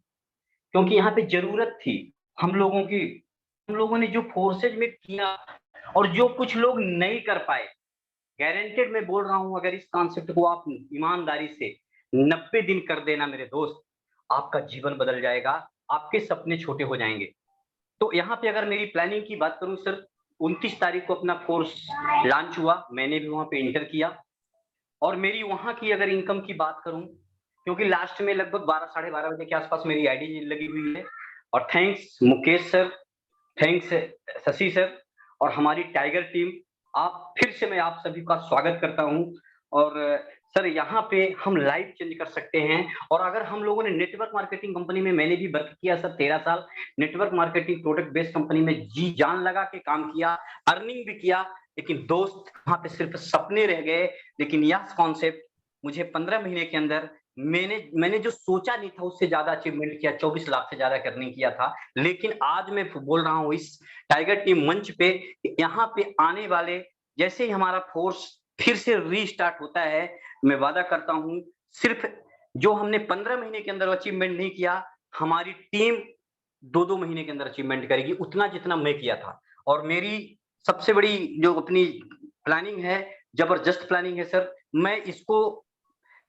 क्योंकि यहाँ पे जरूरत थी हम लोगों की। हम लोगों ने जो फोर्सेज में किया और जो कुछ लोग नहीं कर पाए, गारंटेड मैं बोल रहा हूं, अगर इस कॉन्सेप्ट को आप ईमानदारी से 90 दिन कर देना मेरे दोस्त, आपका जीवन बदल जाएगा, आपके सपने छोटे हो जाएंगे। तो यहाँ पे अगर मेरी प्लानिंग की बात करूं सर, 29 तारीख को अपना फोर्स लॉन्च हुआ, मैंने भी वहां पे इंटर किया। और मेरी वहां की अगर इनकम की बात करूं, क्योंकि लास्ट में लगभग 12 साढ़े 12 बजे के आसपास मेरी आईडी लगी हुई है। और thanks Mukesh sir, thanks Shashi sir और हमारी टाइगर टीम, आप फिर से मैं आप सभी का स्वागत करता हूं। और सर यहाँ पे हम लाइफ चेंज कर सकते हैं। और अगर हम लोगों ने नेटवर्क मार्केटिंग कंपनी में, मैंने भी वर्क किया सर 13 साल network marketing product based company में, जी जान लगा के काम किया, अर्निंग भी किया, लेकिन दोस्त वहां पे सिर्फ सपने रह गए। लेकिन यह कॉन्सेप्ट मुझे 15 महीने के अंदर मैंने जो सोचा नहीं था उससे ज्यादा अचीवमेंट किया, 24 लाख से ज्यादा करने किया था। लेकिन आज मैं बोल रहा हूं इस टाइगर टीम मंच पे, यहाँ पे आने वाले जैसे ही हमारा फोर्स फिर से रीस्टार्ट होता है, मैं वादा करता हूं सिर्फ जो हमने 15 महीने के अंदर अचीवमेंट नहीं किया, हमारी टीम 2-2 महीने के अंदर अचीवमेंट करेगी, उतना जितना मैं किया था। और मेरी सबसे बड़ी जो अपनी प्लानिंग है, जबरदस्त प्लानिंग है सर, मैं इसको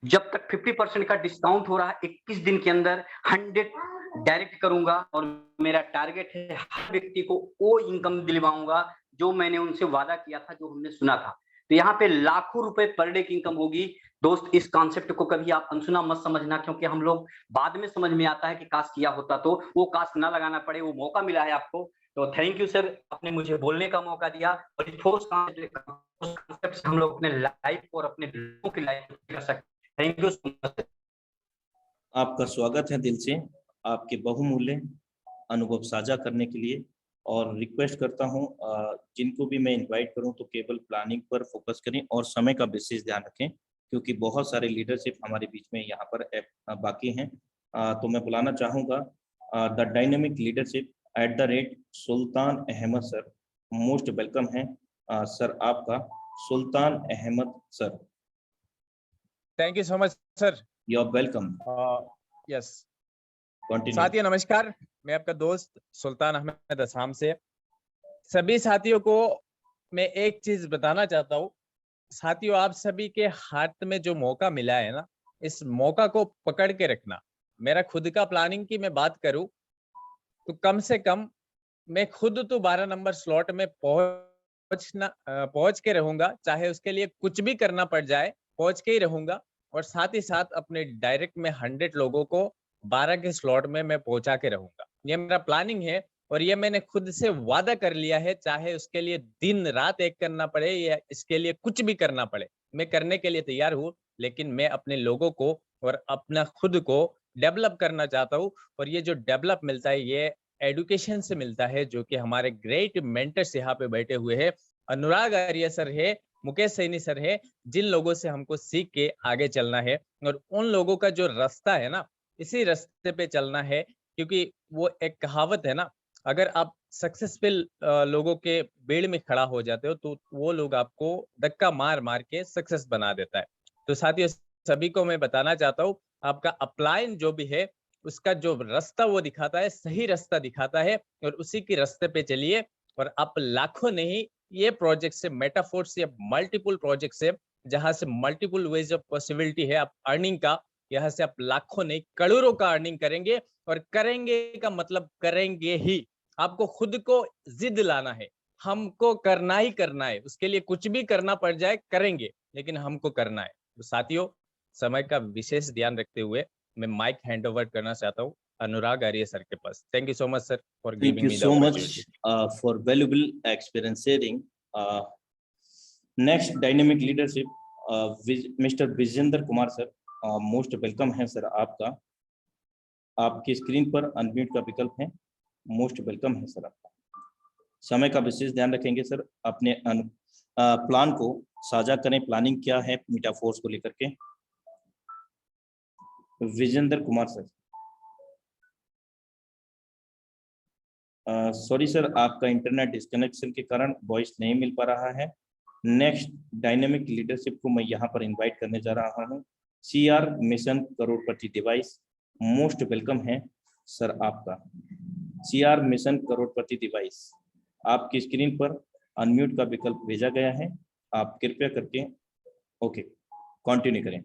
जब तक 50% का डिस्काउंट हो रहा है 21 दिन के अंदर 100 डायरेक्ट करूंगा। और मेरा टारगेट है हर व्यक्ति को वो इनकम दिलवाऊंगा जो मैंने उनसे वादा किया था, जो हमने सुना था। तो यहाँ पे लाखों रुपए पर डे की इनकम होगी। दोस्त, इस कॉन्सेप्ट को कभी आप अनसुना मत समझना, क्योंकि हम लोग बाद में समझ में आता है कि काश किया होता तो, वो काश ना लगाना पड़े, वो मौका मिला है आपको। तो थैंक यू सर, आपने मुझे बोलने का मौका दिया। और इस फोर्स कॉन्सेप्ट से हम लोग अपने लाइफ और अपने लोगों की लाइफ कर सकते। Thank you so much. आपका स्वागत है दिल से, आपके बहुमूल्य अनुभव साझा करने के लिए। और रिक्वेस्ट करता हूं जिनको भी मैं इनवाइट करूं तो केवल प्लानिंग पर फोकस करें और समय का विशेष ध्यान रखें, क्योंकि बहुत सारे लीडरशिप हमारे बीच में यहाँ पर बाकी हैं। तो मैं बुलाना चाहूँगा the dynamic leadership @Sultan Ahmed sir. Most welcome है सर आपका, Sultan Ahmed sir. Thank you so much sir. You are welcome. Yes continue. साथियों नमस्कार, मैं आपका दोस्त सुल्तान अहमद असम से। सभी साथियों को मैं एक चीज बताना चाहता हूँ। साथियों, आप सभी के हाथ में जो मौका मिला है ना, इस मौका को पकड़ के रखना। मेरा खुद का प्लानिंग की मैं बात करूं तो कम से कम मैं खुद तो 12 नंबर स्लॉट में पहुंच के रहूंगा, चाहे उसके लिए कुछ भी करना पड़ जाए, पहुंच के ही रहूंगा। और साथ ही साथ अपने डायरेक्ट में 100 लोगों को 12 के स्लॉट में मैं पहुंचा के रहूंगा। ये मेरा प्लानिंग है और ये मैंने खुद से वादा कर लिया है, चाहे उसके लिए दिन रात एक करना पड़े या इसके लिए कुछ भी करना पड़े, मैं करने के लिए तैयार हूँ। लेकिन मैं अपने लोगों को और अपना खुद को डेवलप करना चाहता हूँ। और ये जो डेवलप मिलता है ये एजुकेशन से मिलता है, जो कि हमारे ग्रेट मेंटर्स यहाँ पे बैठे हुए हैं, अनुराग आर्य सर है, मुकेश सैनी सर है, जिन लोगों से हमको सीख के आगे चलना है। और उन लोगों का जो रास्ता है ना, इसी रास्ते पे चलना है, क्योंकि वो एक कहावत है ना, अगर आप सक्सेसफुल लोगों के भीड़ में खड़ा हो जाते हो तो वो लोग आपको धक्का मार मार के सक्सेस बना देता है। तो साथियों, सभी को मैं बताना चाहता हूँ, आपका अपलाइन जो भी है उसका जो रास्ता वो दिखाता है, सही रास्ता दिखाता है, और उसी के रास्ते पे चलिए। और आप लाखों नहीं, ये प्रोजेक्ट से, मेटाफोर से, मल्टीपल प्रोजेक्ट से, जहां से मल्टीपल वेज ऑफ पॉसिबिलिटी है आप अर्निंग का, यहाँ से आप लाखों नहीं करोड़ों का अर्निंग करेंगे। और करेंगे का मतलब करेंगे ही। आपको खुद को जिद लाना है, हमको करना ही करना है, उसके लिए कुछ भी करना पड़ जाए करेंगे, लेकिन हमको करना है। तो साथियों, समय का विशेष ध्यान रखते हुए मैं माइक हैंड ओवर करना चाहता हूँ अनुराग आर्य सर के पास। Thank you so much sir for Thank giving you me the so much opportunity. for valuable experience sharing. Next, dynamic leadership, Mr. Vijender Kumar sir, most welcome है sir आपका। आपकी screen पर unmute का विकल्प है, most welcome है sir आपका। समय का विशेष ध्यान रखेंगे सर, अपने प्लान को साझा करें। प्लानिंग क्या है मेटाफोर्स को लेकर के? Vijendra Kumar sir. Sorry sir, आपका इंटरनेट डिस्कनेक्शन के कारण वॉइस नहीं मिल पा रहा है। नेक्स्ट डायनेमिक लीडरशिप को मैं यहाँ पर इनवाइट करने जा रहा हूँ। CR मिशन करोड़पति डिवाइस, मोस्ट वेलकम है सर आपका। CR मिशन करोड़पति डिवाइस, आपकी स्क्रीन पर अनम्यूट का विकल्प भेजा गया है, आप कृपया करके ओके कंटिन्यू करें।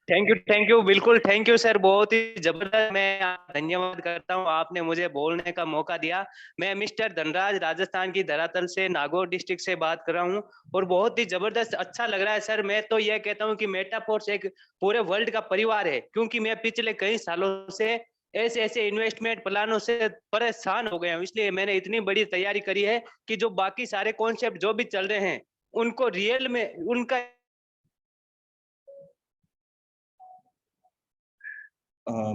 थैंक यू बिल्कुल, थैंक यू सर, बहुत ही जबरदस्त। मैं धन्यवाद करता हूं, आपने मुझे बोलने का मौका दिया। मैं मिस्टर धनराज, राजस्थान की धरातल से, नागौर डिस्ट्रिक्ट से बात कर रहा हूं, और बहुत ही जबरदस्त अच्छा लग रहा है सर। मैं तो यह कहता हूं कि मेटाफोर्स एक पूरे वर्ल्ड का परिवार है, क्योंकि मैं पिछले कई सालों से ऐसे इन्वेस्टमेंट प्लानों से परेशान हो गया हूं। इसलिए मैंने इतनी बड़ी तैयारी करी है कि जो बाकी सारे कॉन्सेप्ट जो भी चल रहे हैं उनको रियल में उनका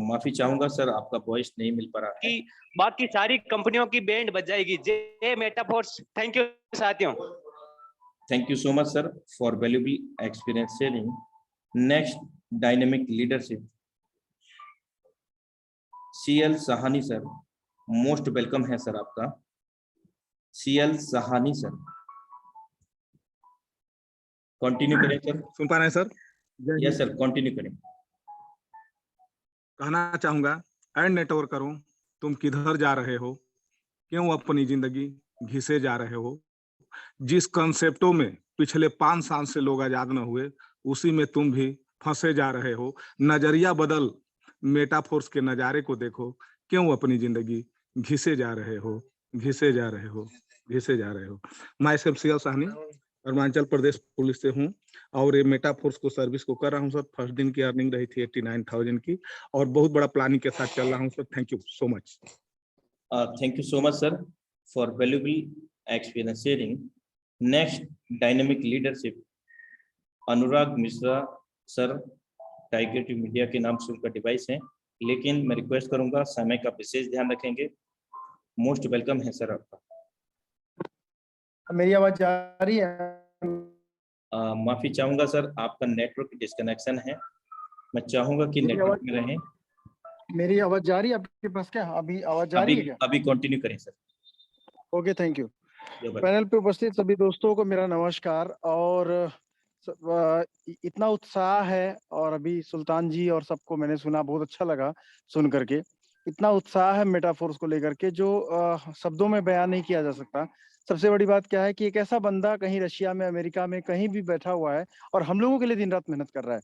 माफी चाहूंगा सर, आपका वॉइस नहीं मिल पा रहा है। कि बाकी सारी कंपनियों की बैंड बज जाएगी। जय मेटाफोर्स। थैंक यू साथियों। Thank you so much sir for valuable experience sharing. Next dynamic leadership, CL Sahani sir, most welcome है सर आपका। CL सहानी सर, कंटिन्यू करें सर। सुन पा रहे हैं सर? यस सर, कंटिन्यू करें। कहना चाहूंगा, ऐड नेटवर्क करूं, तुम किधर जा रहे हो, क्यों अपनी जिंदगी घिसे जा रहे हो। जिस कंसेप्टों में पिछले 5 साल से लोग आजाद न हुए, उसी में तुम भी फंसे जा रहे हो। नजरिया बदल, मेटाफोर्स के नजारे को देखो, क्यों अपनी जिंदगी घिसे जा रहे हो, घिसे जा रहे हो, घिसे जा रहे हो। मैं CL साहनी अरुणाचल प्रदेश पुलिस से हूँ, और ये मेटाफोर्स को सर्विस को कर रहा हूँ सर। फर्स्ट दिन की अर्निंग रही थी 89,000 की, और बहुत बड़ा प्लानिंग के साथ चल रहा हूँ sir. Thank you so much. Thank you so much sir for valuable experience sharing. Next dynamic leadership, Anurag Mishra sir, tiger T media के नाम से उनका डिवाइस है, लेकिन मैं रिक्वेस्ट करूंगा समय का विशेष ध्यान रखेंगे। मोस्ट वेलकम है सर आपका। मेरी आवाज जा रही है? माफी चाहूंगा सर, आपका नेटवर्क डिस्कनेक्शन है, मैं चाहूंगा कि नेटवर्क में रहें। मेरी आवाज जा रही है आपके पास? क्या अभी आवाज जा रही है क्या? अभी कंटिन्यू करें सर। Okay, thank you. जो बात- पैनल पे उपस्थित सभी दोस्तों को मेरा नमस्कार। और इतना उत्साह है, और अभी सुल्तान जी और सबको मैंने सुना, बहुत अच्छा लगा सुन करके। इतना उत्साह है मेटाफोर्स को लेकर के जो शब्दों में बयान नहीं किया जा सकता। सबसे बड़ी बात क्या है कि एक ऐसा बंदा कहीं रशिया में, अमेरिका में, कहीं भी बैठा हुआ है और हम लोगों के लिए दिन रात मेहनत कर रहा है।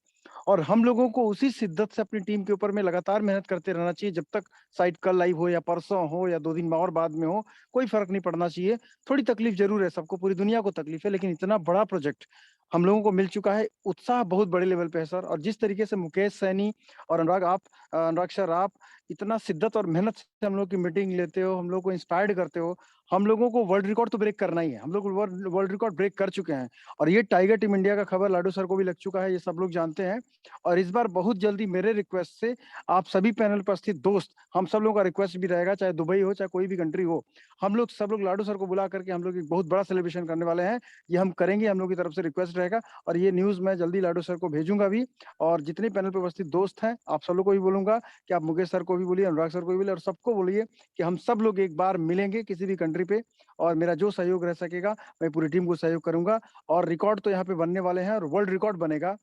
और हम लोगों को उसी शिद्दत से अपनी टीम के ऊपर में लगातार मेहनत करते रहना चाहिए जब तक साइट कल लाइव हो या परसों हो या 2 दिन में और बाद में हो, कोई फर्क नहीं पड़ना चाहिए। थोड़ी तकलीफ जरूर है, सबको, पूरी दुनिया को तकलीफ है, लेकिन इतना बड़ा प्रोजेक्ट हम लोगों को मिल चुका है, उत्साह बहुत बड़े लेवल पे है सर। और जिस तरीके से मुकेश सैनी और अनुराग सर, आप इतना शिद्दत और मेहनत से हम लोग की मीटिंग लेते हो, हम लोग को इंस्पायर्ड करते हो। हम लोगों को वर्ल्ड रिकॉर्ड तो ब्रेक करना ही है, हम लोग वर्ल्ड रिकॉर्ड ब्रेक कर चुके हैं। और ये टाइगर टीम इंडिया का खबर लाडू सर को भी लग चुका है, ये सब लोग जानते हैं। और इस बार बहुत जल्दी मेरे रिक्वेस्ट से आप सभी पैनल पर स्थित दोस्त, हम सब लोगों का रिक्वेस्ट भी रहेगा, चाहे दुबई हो चाहे कोई भी कंट्री हो, हम लोग सब लोग लाडू सर को बुला करके हम लोग एक बहुत बड़ा सेलिब्रेशन करने वाले हैं। ये हम करेंगे, हम लोग की तरफ से रिक्वेस्ट रहेगा। और ये न्यूज मैं जल्दी लाडू सर को भेजूंगा भी। और जितने पैनल पर उपस्थित दोस्त हैं, आप सब लोग को भी बोलूंगा कि आप मुकेश सर को भी बोलिए, अनुराग सर को भी बोलिए, और सबको बोलिए कि हम सब लोग एक बार मिलेंगे किसी भी कंट्री पे। और मेरा जो सहयोग रह सकेगा मैं पूरी टीम को सहयोग करूंगा। और रिकॉर्ड तो यहाँ पे बनने वाले हैं, और वर्ल्ड रिकॉर्ड बनेगा।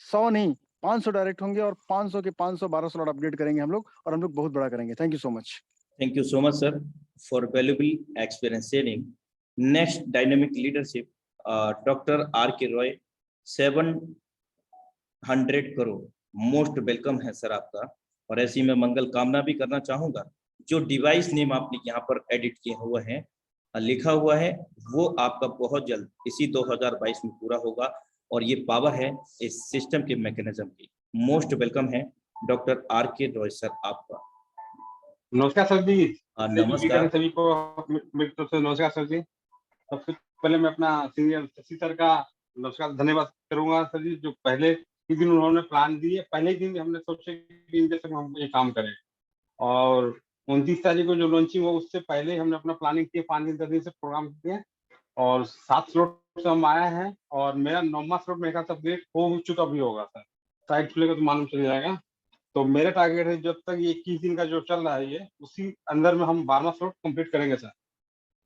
100 नहीं, 500 डायरेक्ट होंगे, और 500 के 500 12 स्लॉट अपडेट करेंगे हम लोग, और हम लोग बहुत बड़ा करेंगे। Thank you so much. Thank you so much, sir, for valuable experience sharing. Next, dynamic leadership, Dr. R.K. Roy, 700 crore, most welcome है सर आपका। और ऐसी मैं मंगल कामना भी करना चाहूंगा। जो डिवाइस नेम आपने यहाँ पर एडिट किए हुए हैं, लिखा हुआ है, वो आपका बहुत जल्द इसी 2022 में पूरा होगा। और ये पावर है इस सिस्टम के मैकेनिज्म की। मोस्ट वेलकम है डॉक्टर R.K. रॉय सर आपका। नमस्कार सर जी। नमस्कार सभी को मेरी तरफ से नमस्कार सर जी। सबसे पहले मैं अपना सीनियर शशि सर का नमस्कार धन्यवाद करूंगा सर जी, जो पहले ही दिन उन्होंने प्लान दिए, पहले ही दिन हमने सोचे कि इनके संग हम ये काम करें। और 29 तारीख को जो लॉन्चिंग हो उससे पहले हमने अपना प्लानिंग किया, 5 दिन 10 दिन से प्रोग्राम किए, और 7 स्लॉट से हम आए हैं। और मेरा 9वां स्लॉट मेरे ख्याल से अपडेट हो चुका भी होगा सर, साइट खुलेगा तो मालूम चल जाएगा। तो मेरा टारगेट है जब तक ये 21 दिन का जो चल रहा है, ये उसी अंदर में हम 12वां स्लॉट कंप्लीट करेंगे सर।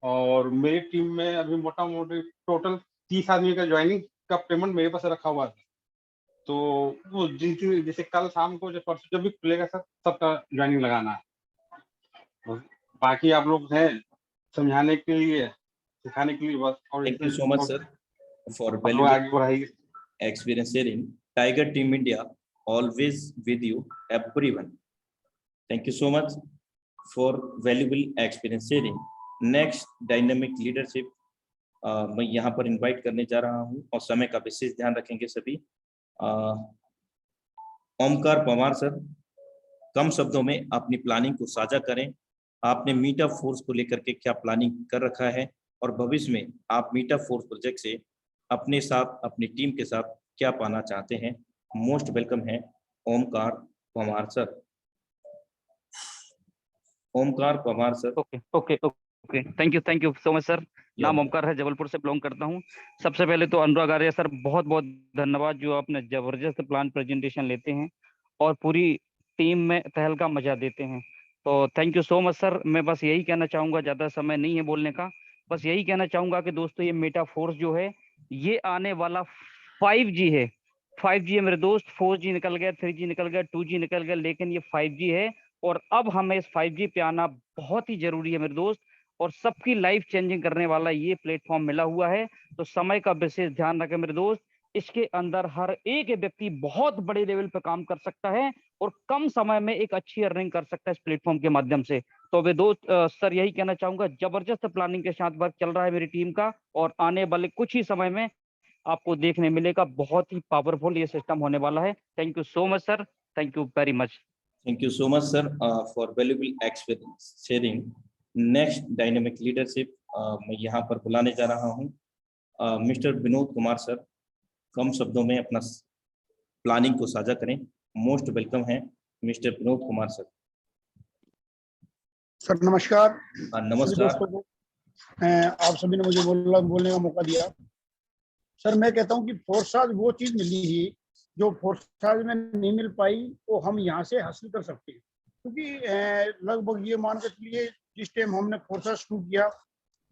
और मेरी टीम में अभी मोटा मोटी टोटल 30 आदमी का ज्वाइनिंग का पेमेंट मेरे पास रखा हुआ है। तो वो जैसे कल शाम को, जब परसों जब भी खुलेगा सर, सबका ज्वाइनिंग लगाना है। और बाकी आप लोग हैं समझाने के लिए, सिखाने के लिए बस। और thank you so much sir for आगे वैल्यूएबल बढ़ाइए। experience sharing. Tiger Team India always with you, everyone. Thank you so much for valuable experience sharing. Next, dynamic leadership. मैं यहाँ पर इनवाइट करने जा रहा हूँ, और समय का विशेष ध्यान रखेंगे सभी। ओमकार पवार सर, कम शब्दों में अपनी प्लानिंग को साझा करें। आपने मीटअप फोर्स को लेकर के क्या प्लानिंग कर रखा है, और भविष्य में आप मीटअप फोर्स प्रोजेक्ट से अपने साथ, अपनी टीम के साथ क्या पाना चाहते हैं। मोस्ट वेलकम है Omkar Pawar sir. Omkar Pawar sir. Okay thank you so much sir. नाम ओमकार है, जबलपुर से बिलोंग करता हूं। सबसे पहले तो अनुराग आर्य सर, बहुत बहुत धन्यवाद, जो आपने जबरदस्त प्लान प्रेजेंटेशन लेते हैं और पूरी टीम में तहलका मचा देते हैं। तो thank you so much sir. मैं बस यही कहना चाहूंगा, ज्यादा समय नहीं है बोलने का, बस यही कहना चाहूंगा कि दोस्तों, ये मेटा फोर्स जो है, ये आने वाला 5G है। 5G है मेरे दोस्त। 4G निकल गया, 3G निकल गया, 2G निकल गया, लेकिन ये 5G है। और अब हमें इस 5G पे आना बहुत ही जरूरी है मेरे दोस्त। और सबकी लाइफ चेंजिंग करने वाला ये प्लेटफॉर्म मिला हुआ है। तो समय का विशेष ध्यान रखें मेरे दोस्त। इसके अंदर हर एक व्यक्ति बहुत बड़े लेवल पे काम कर सकता है और कम समय में एक अच्छी अर्निंग कर सकता है इस प्लेटफॉर्म के माध्यम से। तो वे दोस्त, सर यही कहना चाहूंगा, जबरदस्त प्लानिंग के साथ वर्क चल रहा है मेरी टीम का, और आने वाले कुछ ही समय में आपको देखने मिलेगा। बहुत ही पावरफुल ये सिस्टम होने वाला है। Thank you so much sir, thank you very much. Thank you so much sir for valuable experience sharing. Next, dynamic leadership, मैं यहाँ पर बुलाने जा रहा हूँ मिस्टर विनोद कुमार सर। कम शब्दों में अपना प्लानिंग को साझा करें। मोस्ट वेलकम है mister Vinod Kumar sir. Sir नमस्कार। नमस्कार। आप सभी ने मुझे बोलने का मौका दिया। सर मैं कहता हूं कि फोर्साज वो चीज मिली ही जो फोर्साज में नहीं मिल पाई, वो हम यहाँ से हासिल कर सकते हैं। क्योंकि लगभग ये मान कर चलिए, जिस टाइम हमने फोर्साज शुरू किया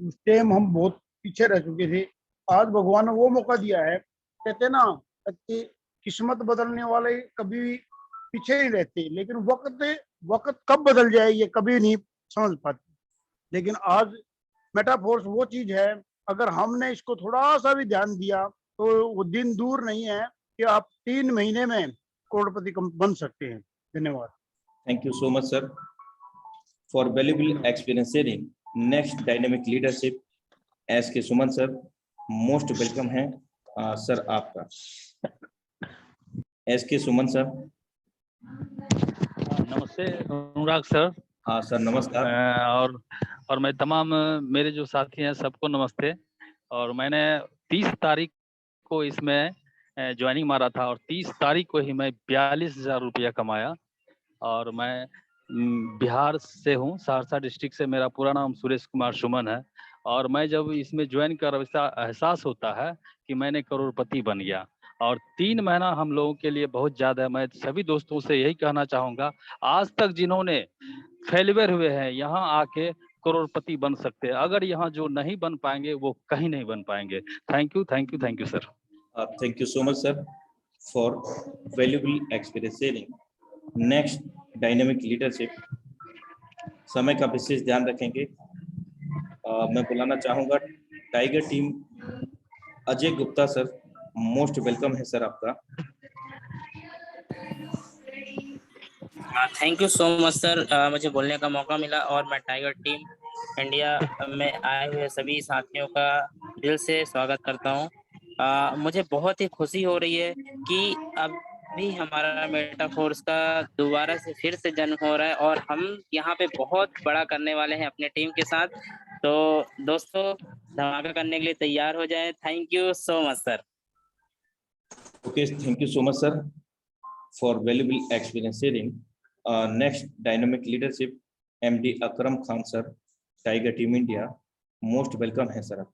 उस टाइम हम बहुत पीछे रह चुके थे। आज भगवान ने वो मौका दिया है। कहते ना कि किस्मत बदलने वाले कभी पीछे नहीं रहते, लेकिन वक्त कब बदल जाए ये कभी नहीं समझ पाते। लेकिन आज मेटाफोर्स वो चीज है, अगर हमने इसको थोड़ा सा भी ध्यान दिया तो वो दिन दूर नहीं है कि कि आप 3 महीने में करोड़पति बन सकते हैं। धन्यवाद। Thank you so much, sir, for valuable experience sharing. Next, dynamic leadership. SK Suman sir, most welcome है सर आपका। SK Suman sir। नमस्ते अनुराग सर। हाँ सर नमस्कार। और मैं तमाम मेरे जो साथी हैं सबको नमस्ते। और मैंने 30 तारीख को इसमें ज्वाइनिंग मारा था और 30 तारीख को ही मैं 42,000 रुपया कमाया। और मैं बिहार से हूँ, सहरसा डिस्ट्रिक्ट से। मेरा पूरा नाम सुरेश कुमार सुमन है। और मैं जब इसमें ज्वाइन कर एहसास होता है कि मैंने करोड़पति बन गया। और 3 महीना हम लोगों के लिए बहुत ज़्यादा है। मैं सभी दोस्तों से यही कहना चाहूँगा, आज तक जिन्होंने फेलियर हुए हैं यहाँ आके करोड़पति बन सकते हैं। अगर यहाँ जो नहीं बन पाएंगे वो कहीं नहीं बन पाएंगे। Thank you sir. Thank you so much sir for valuable experience sharing. Next, dynamic leadership. समय का विशेष ध्यान रखेंगे। मैं बुलाना चाहूँगा tiger team Ajay Gupta sir, most welcome है सर आपका। Thank you so much sir, मुझे बोलने का मौका मिला। और मैं टाइगर टीम इंडिया में आए हुए सभी साथियों का दिल से स्वागत करता हूं। मुझे बहुत ही खुशी हो रही है कि अभी हमारा मेटाफोर्स का दोबारा से फिर से जन्म हो रहा है और हम यहाँ पे बहुत बड़ा करने वाले हैं अपने टीम के साथ। तो दोस्तों धमाका करने के लिए तैयार हो जाएं। Thank you so much sir. Okay, thank you so much sir for valuable experience sharing. Next, dynamic leadership, MD Akram Khan sir, Tiger Team India, most welcome है sir.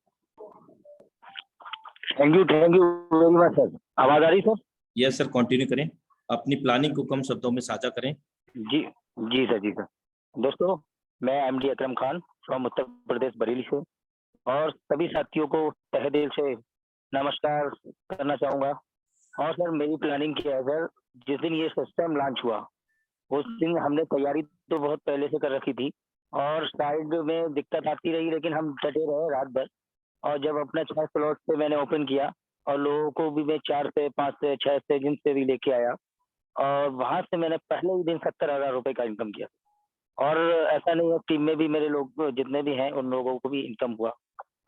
Thank you very much sir. आवाज आ रही sir? Yes sir, continue करें। अपनी planning को कम शब्दों में साझा करें। जी सर। दोस्तों मैं MD अकरम खान फ्रॉम उत्तर प्रदेश बरेली से और सभी साथियों को तहे दिल से नमस्कार करना चाहूँगा। और सर मेरी प्लानिंग क्या है सर, जिस दिन ये सिस्टम लॉन्च हुआ उस दिन हमने तैयारी तो बहुत पहले से कर रखी थी और साइड में दिक्कत आती रही, लेकिन हम डटे रहे रात भर। और जब अपना 6 स्लॉट से मैंने ओपन किया और लोगों को भी मैं 4 से 5 से 6 से जिनसे भी लेके आया और वहां से मैंने पहले ही दिन 70,000 रुपए का इनकम किया। और ऐसा नहीं है, टीम में भी मेरे लोग जितने भी हैं उन लोगों को भी इनकम हुआ।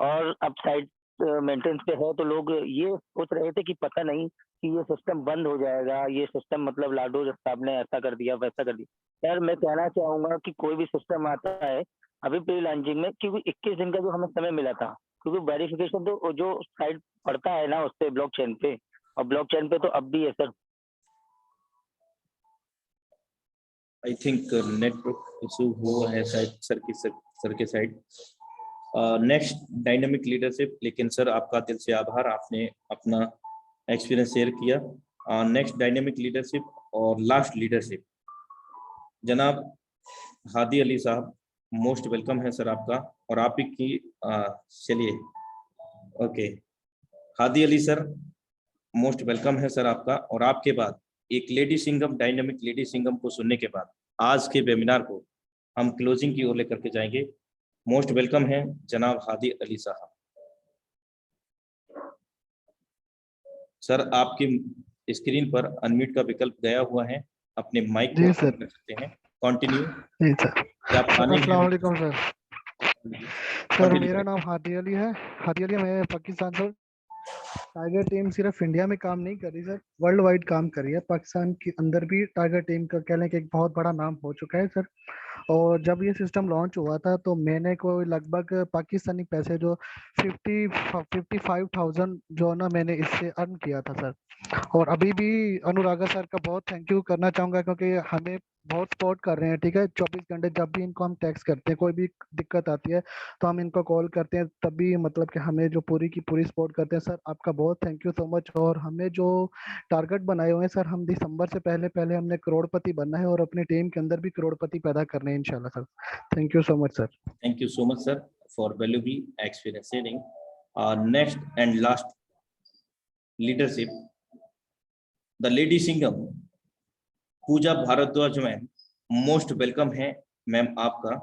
और अब साइड मेंटेनेंस पे है तो लोग ये सोच रहे थे कि पता नहीं कि ये सिस्टम बंद हो जाएगा, ये सिस्टम मतलब लाडो साहब ने ऐसा कर दिया वैसा कर दिया। यार मैं कहना चाहूंगा कि कोई भी सिस्टम आता है अभी प्री लॉन्चिंग में, क्योंकि 21 दिन का जो हमें समय मिला था, क्योंकि वेरिफिकेशन तो जो साइट पड़ता है ना उस पे ब्लॉकचेन पे, और ब्लॉकचेन पे तो अब भी है sir. I think network issue हुआ है शायद सर के साइड। नेक्स्ट डायनामिक लीडरशिप, लेकिन सर आपका दिल से आभार, आपने अपना एक्सपीरियंस शेयर किया। नेक्स्ट डायनामिक लीडरशिप और लास्ट लीडरशिप, जनाब हादी अली साहब, मोस्ट वेलकम है सर आपका। और आप ही की चलिए okay, Hadi Ali sir most welcome है सर आपका। और आपके बाद एक lady Singham, dynamic lady Singham को सुनने के बाद आज के वेबिनार को हम क्लोजिंग की ओर लेकर के जाएंगे। मोस्ट वेलकम है जनाब हादी अली साहब। सर आपकी स्क्रीन पर अनम्यूट का विकल्प गया हुआ है, अपने माइक को ऑन कर सकते हैं। कंटिन्यू। जी सर। अस्सलाम वालेकुम सर। सर मेरा नाम हादी अली है। मैं पाकिस्तान से। टाइगर टीम सिर्फ इंडिया में काम नहीं कर रही सर, वर्ल्ड वाइड काम कर रही है। पाकिस्तान के अंदर भी टाइगर टीम का कह लें कि एक बहुत बड़ा नाम हो चुका है सर। और जब ये सिस्टम लॉन्च हुआ था तो मैंने कोई लगभग पाकिस्तानी पैसे जो 55,000 जो ना मैंने इससे अर्न किया था सर। और अभी भी अनुरागा सर का बहुत थैंक यू करना चाहूँगा, क्योंकि हमें बहुत सपोर्ट कर रहे हैं। ठीक है, 24 घंटे जब भी इनको हम टैक्स करते हैं, कोई भी दिक्कत आती है तो हम इनको कॉल करते हैं, तभी मतलब कि हमें जो पूरी की पूरी सपोर्ट करते हैं। सर आपका बहुत थैंक यू सो मच। और हमें जो टारगेट बनाए हुए हैं सर, हम दिसंबर से पहले हमने करोड़पति बनना है और अपनी टीम के अंदर भी करोड़पति पैदा करने हैं इंशाल्लाह sir. Thank you so much sir. Thank you so much sir for valuable experience sharing. Next and last leadership, the lady Singham Pooja Bhardwaj ma'am, most welcome है मैम आपका।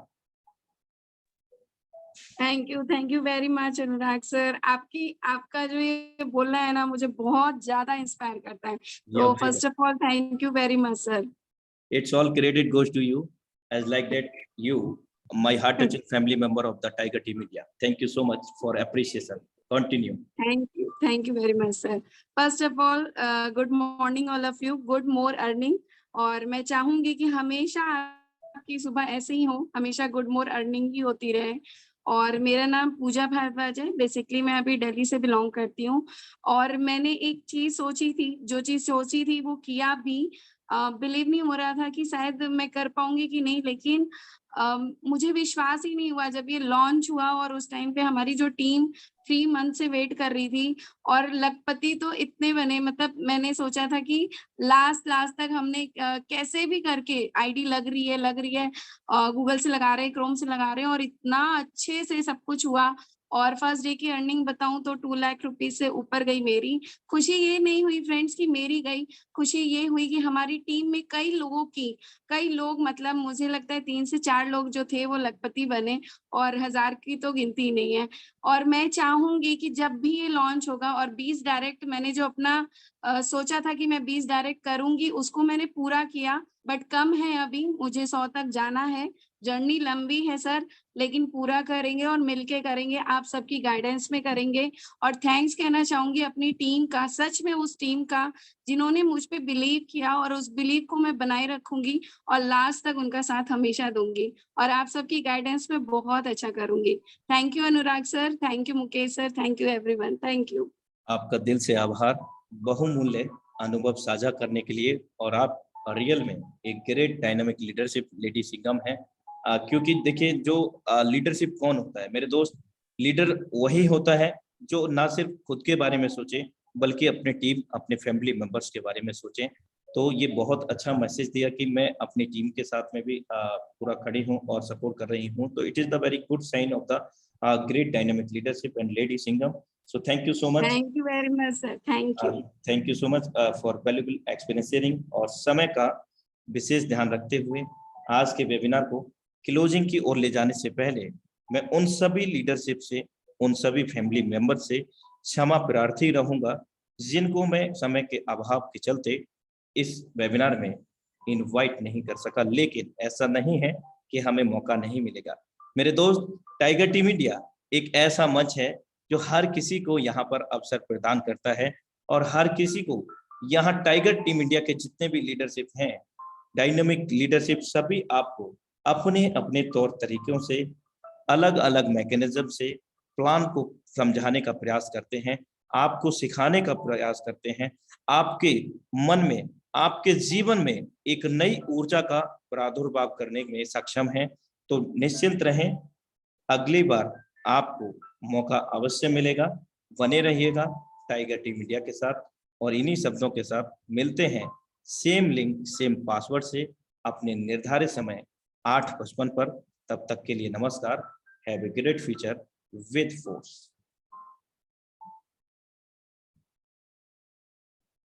Thank you very much Anurag sir. आपका जो ये बोलना है ना, मुझे बहुत ज्यादा इंस्पायर करता है। तो first of all thank you very much sir. It's all credit goes to you, as like that you, my heart-touching family member of the Tiger Team India. Thank you so much for appreciation. Continue. Thank you very much sir. First of all good morning all of you, good more earning. और मैं चाहूंगी कि हमेशा आपकी सुबह ऐसे ही हो, हमेशा गुड मोर अर्निंग ही होती रहे। और मेरा नाम पूजा भारद्वाज है। बेसिकली मैं अभी दिल्ली से बिलोंग करती हूँ। और मैंने एक चीज सोची थी वो किया भी। बिलीव नहीं हो रहा था कि शायद मैं कर पाऊंगी कि नहीं, लेकिन मुझे विश्वास ही नहीं हुआ जब ये लॉन्च हुआ। और उस टाइम पे हमारी जो टीम 3 मंथ से वेट कर रही थी, और लखपति तो इतने बने, मतलब मैंने सोचा था कि लास्ट तक हमने कैसे भी करके आईडी लग रही है, गूगल से लगा रहे हैं, क्रोम से लगा रहे हैं, और इतना अच्छे से सब कुछ हुआ। और फर्स्ट डे की अर्निंग बताऊं तो 2 लाख रुपीज से ऊपर गई मेरी। खुशी ये नहीं हुई फ्रेंड्स कि मेरी गई, खुशी ये हुई कि हमारी टीम में कई लोग मतलब मुझे लगता है 3 से 4 लोग जो थे वो लखपति बने, और 1000 की तो गिनती नहीं है। और मैं चाहूंगी कि जब भी ये लॉन्च होगा, और 20 डायरेक्ट मैंने जो अपना सोचा था कि मैं 20 डायरेक्ट करूंगी, उसको मैंने पूरा किया। बट कम है, अभी मुझे 100 तक जाना है। जर्नी लंबी है सर, लेकिन पूरा करेंगे और मिलके करेंगे, आप सबकी गाइडेंस में करेंगे। और थैंक्स कहना चाहूंगी अपनी टीम का, सच में उस टीम का जिन्होंने मुझ पे बिलीव किया, और उस बिलीव को मैं बनाए रखूंगी और लास्ट तक उनका साथ हमेशा दूंगी, और आप सबकी गाइडेंस में बहुत अच्छा करूंगी। Thank you Anurag sir, thank you Mukesh sir, thank you everyone, thank you. आपका दिल से आभार बहुमूल्य अनुभव साझा करने के लिए। और आप रियल में एक great dynamic leadership lady Singham है। क्योंकि देखिए, जो लीडरशिप कौन होता है मेरे दोस्त, लीडर वही होता है जो ना सिर्फ खुद के बारे में सोचे, बल्कि अपने टीम, अपने फैमिली मेंबर्स के बारे में सोचे। तो ये बहुत अच्छा मैसेज दिया कि मैं अपनी टीम के साथ में भी पूरा खड़ी हूँ और सपोर्ट कर रही हूँ। तो it is the very good sign of the great dynamic leadership and lady Singham. So thank you so much. Thank you very much sir, thank you. Thank you so much for valuable experience sharing। और समय का विशेष ध्यान रखते हुए आज के webinar को closing की ओर ले जाने से पहले मैं उन सभी लीडरशिप से, उन सभी फैमिली मेंबर से क्षमा प्रार्थी रहूंगा जिनको मैं समय के अभाव के चलते इस वेबिनार में इनवाइट नहीं कर सका। लेकिन ऐसा नहीं है कि हमें मौका नहीं मिलेगा। मेरे दोस्त, टाइगर टीम इंडिया एक ऐसा मंच है जो हर किसी को यहाँ पर अवसर प्रदान करता है, और हर किसी को यहाँ टाइगर टीम इंडिया के जितने भी लीडरशिप हैं, डायनामिक लीडरशिप, सभी आपको अपने अपने तौर तरीकों से, अलग अलग मैकेनिज्म से प्लान को समझाने का प्रयास करते हैं, आपको सिखाने का प्रयास करते हैं, आपके मन में, आपके जीवन में एक नई ऊर्जा का प्रादुर्भाव करने में सक्षम है। तो निश्चिंत रहें, अगली बार आपको मौका अवश्य मिलेगा। बने रहिएगा टाइगर टीम इंडिया के साथ, और इन्हीं शब्दों के साथ मिलते हैं सेम लिंक सेम पासवर्ड से अपने निर्धारित समय 8:55 पर। तब तक के लिए नमस्कार। Have a great future with force.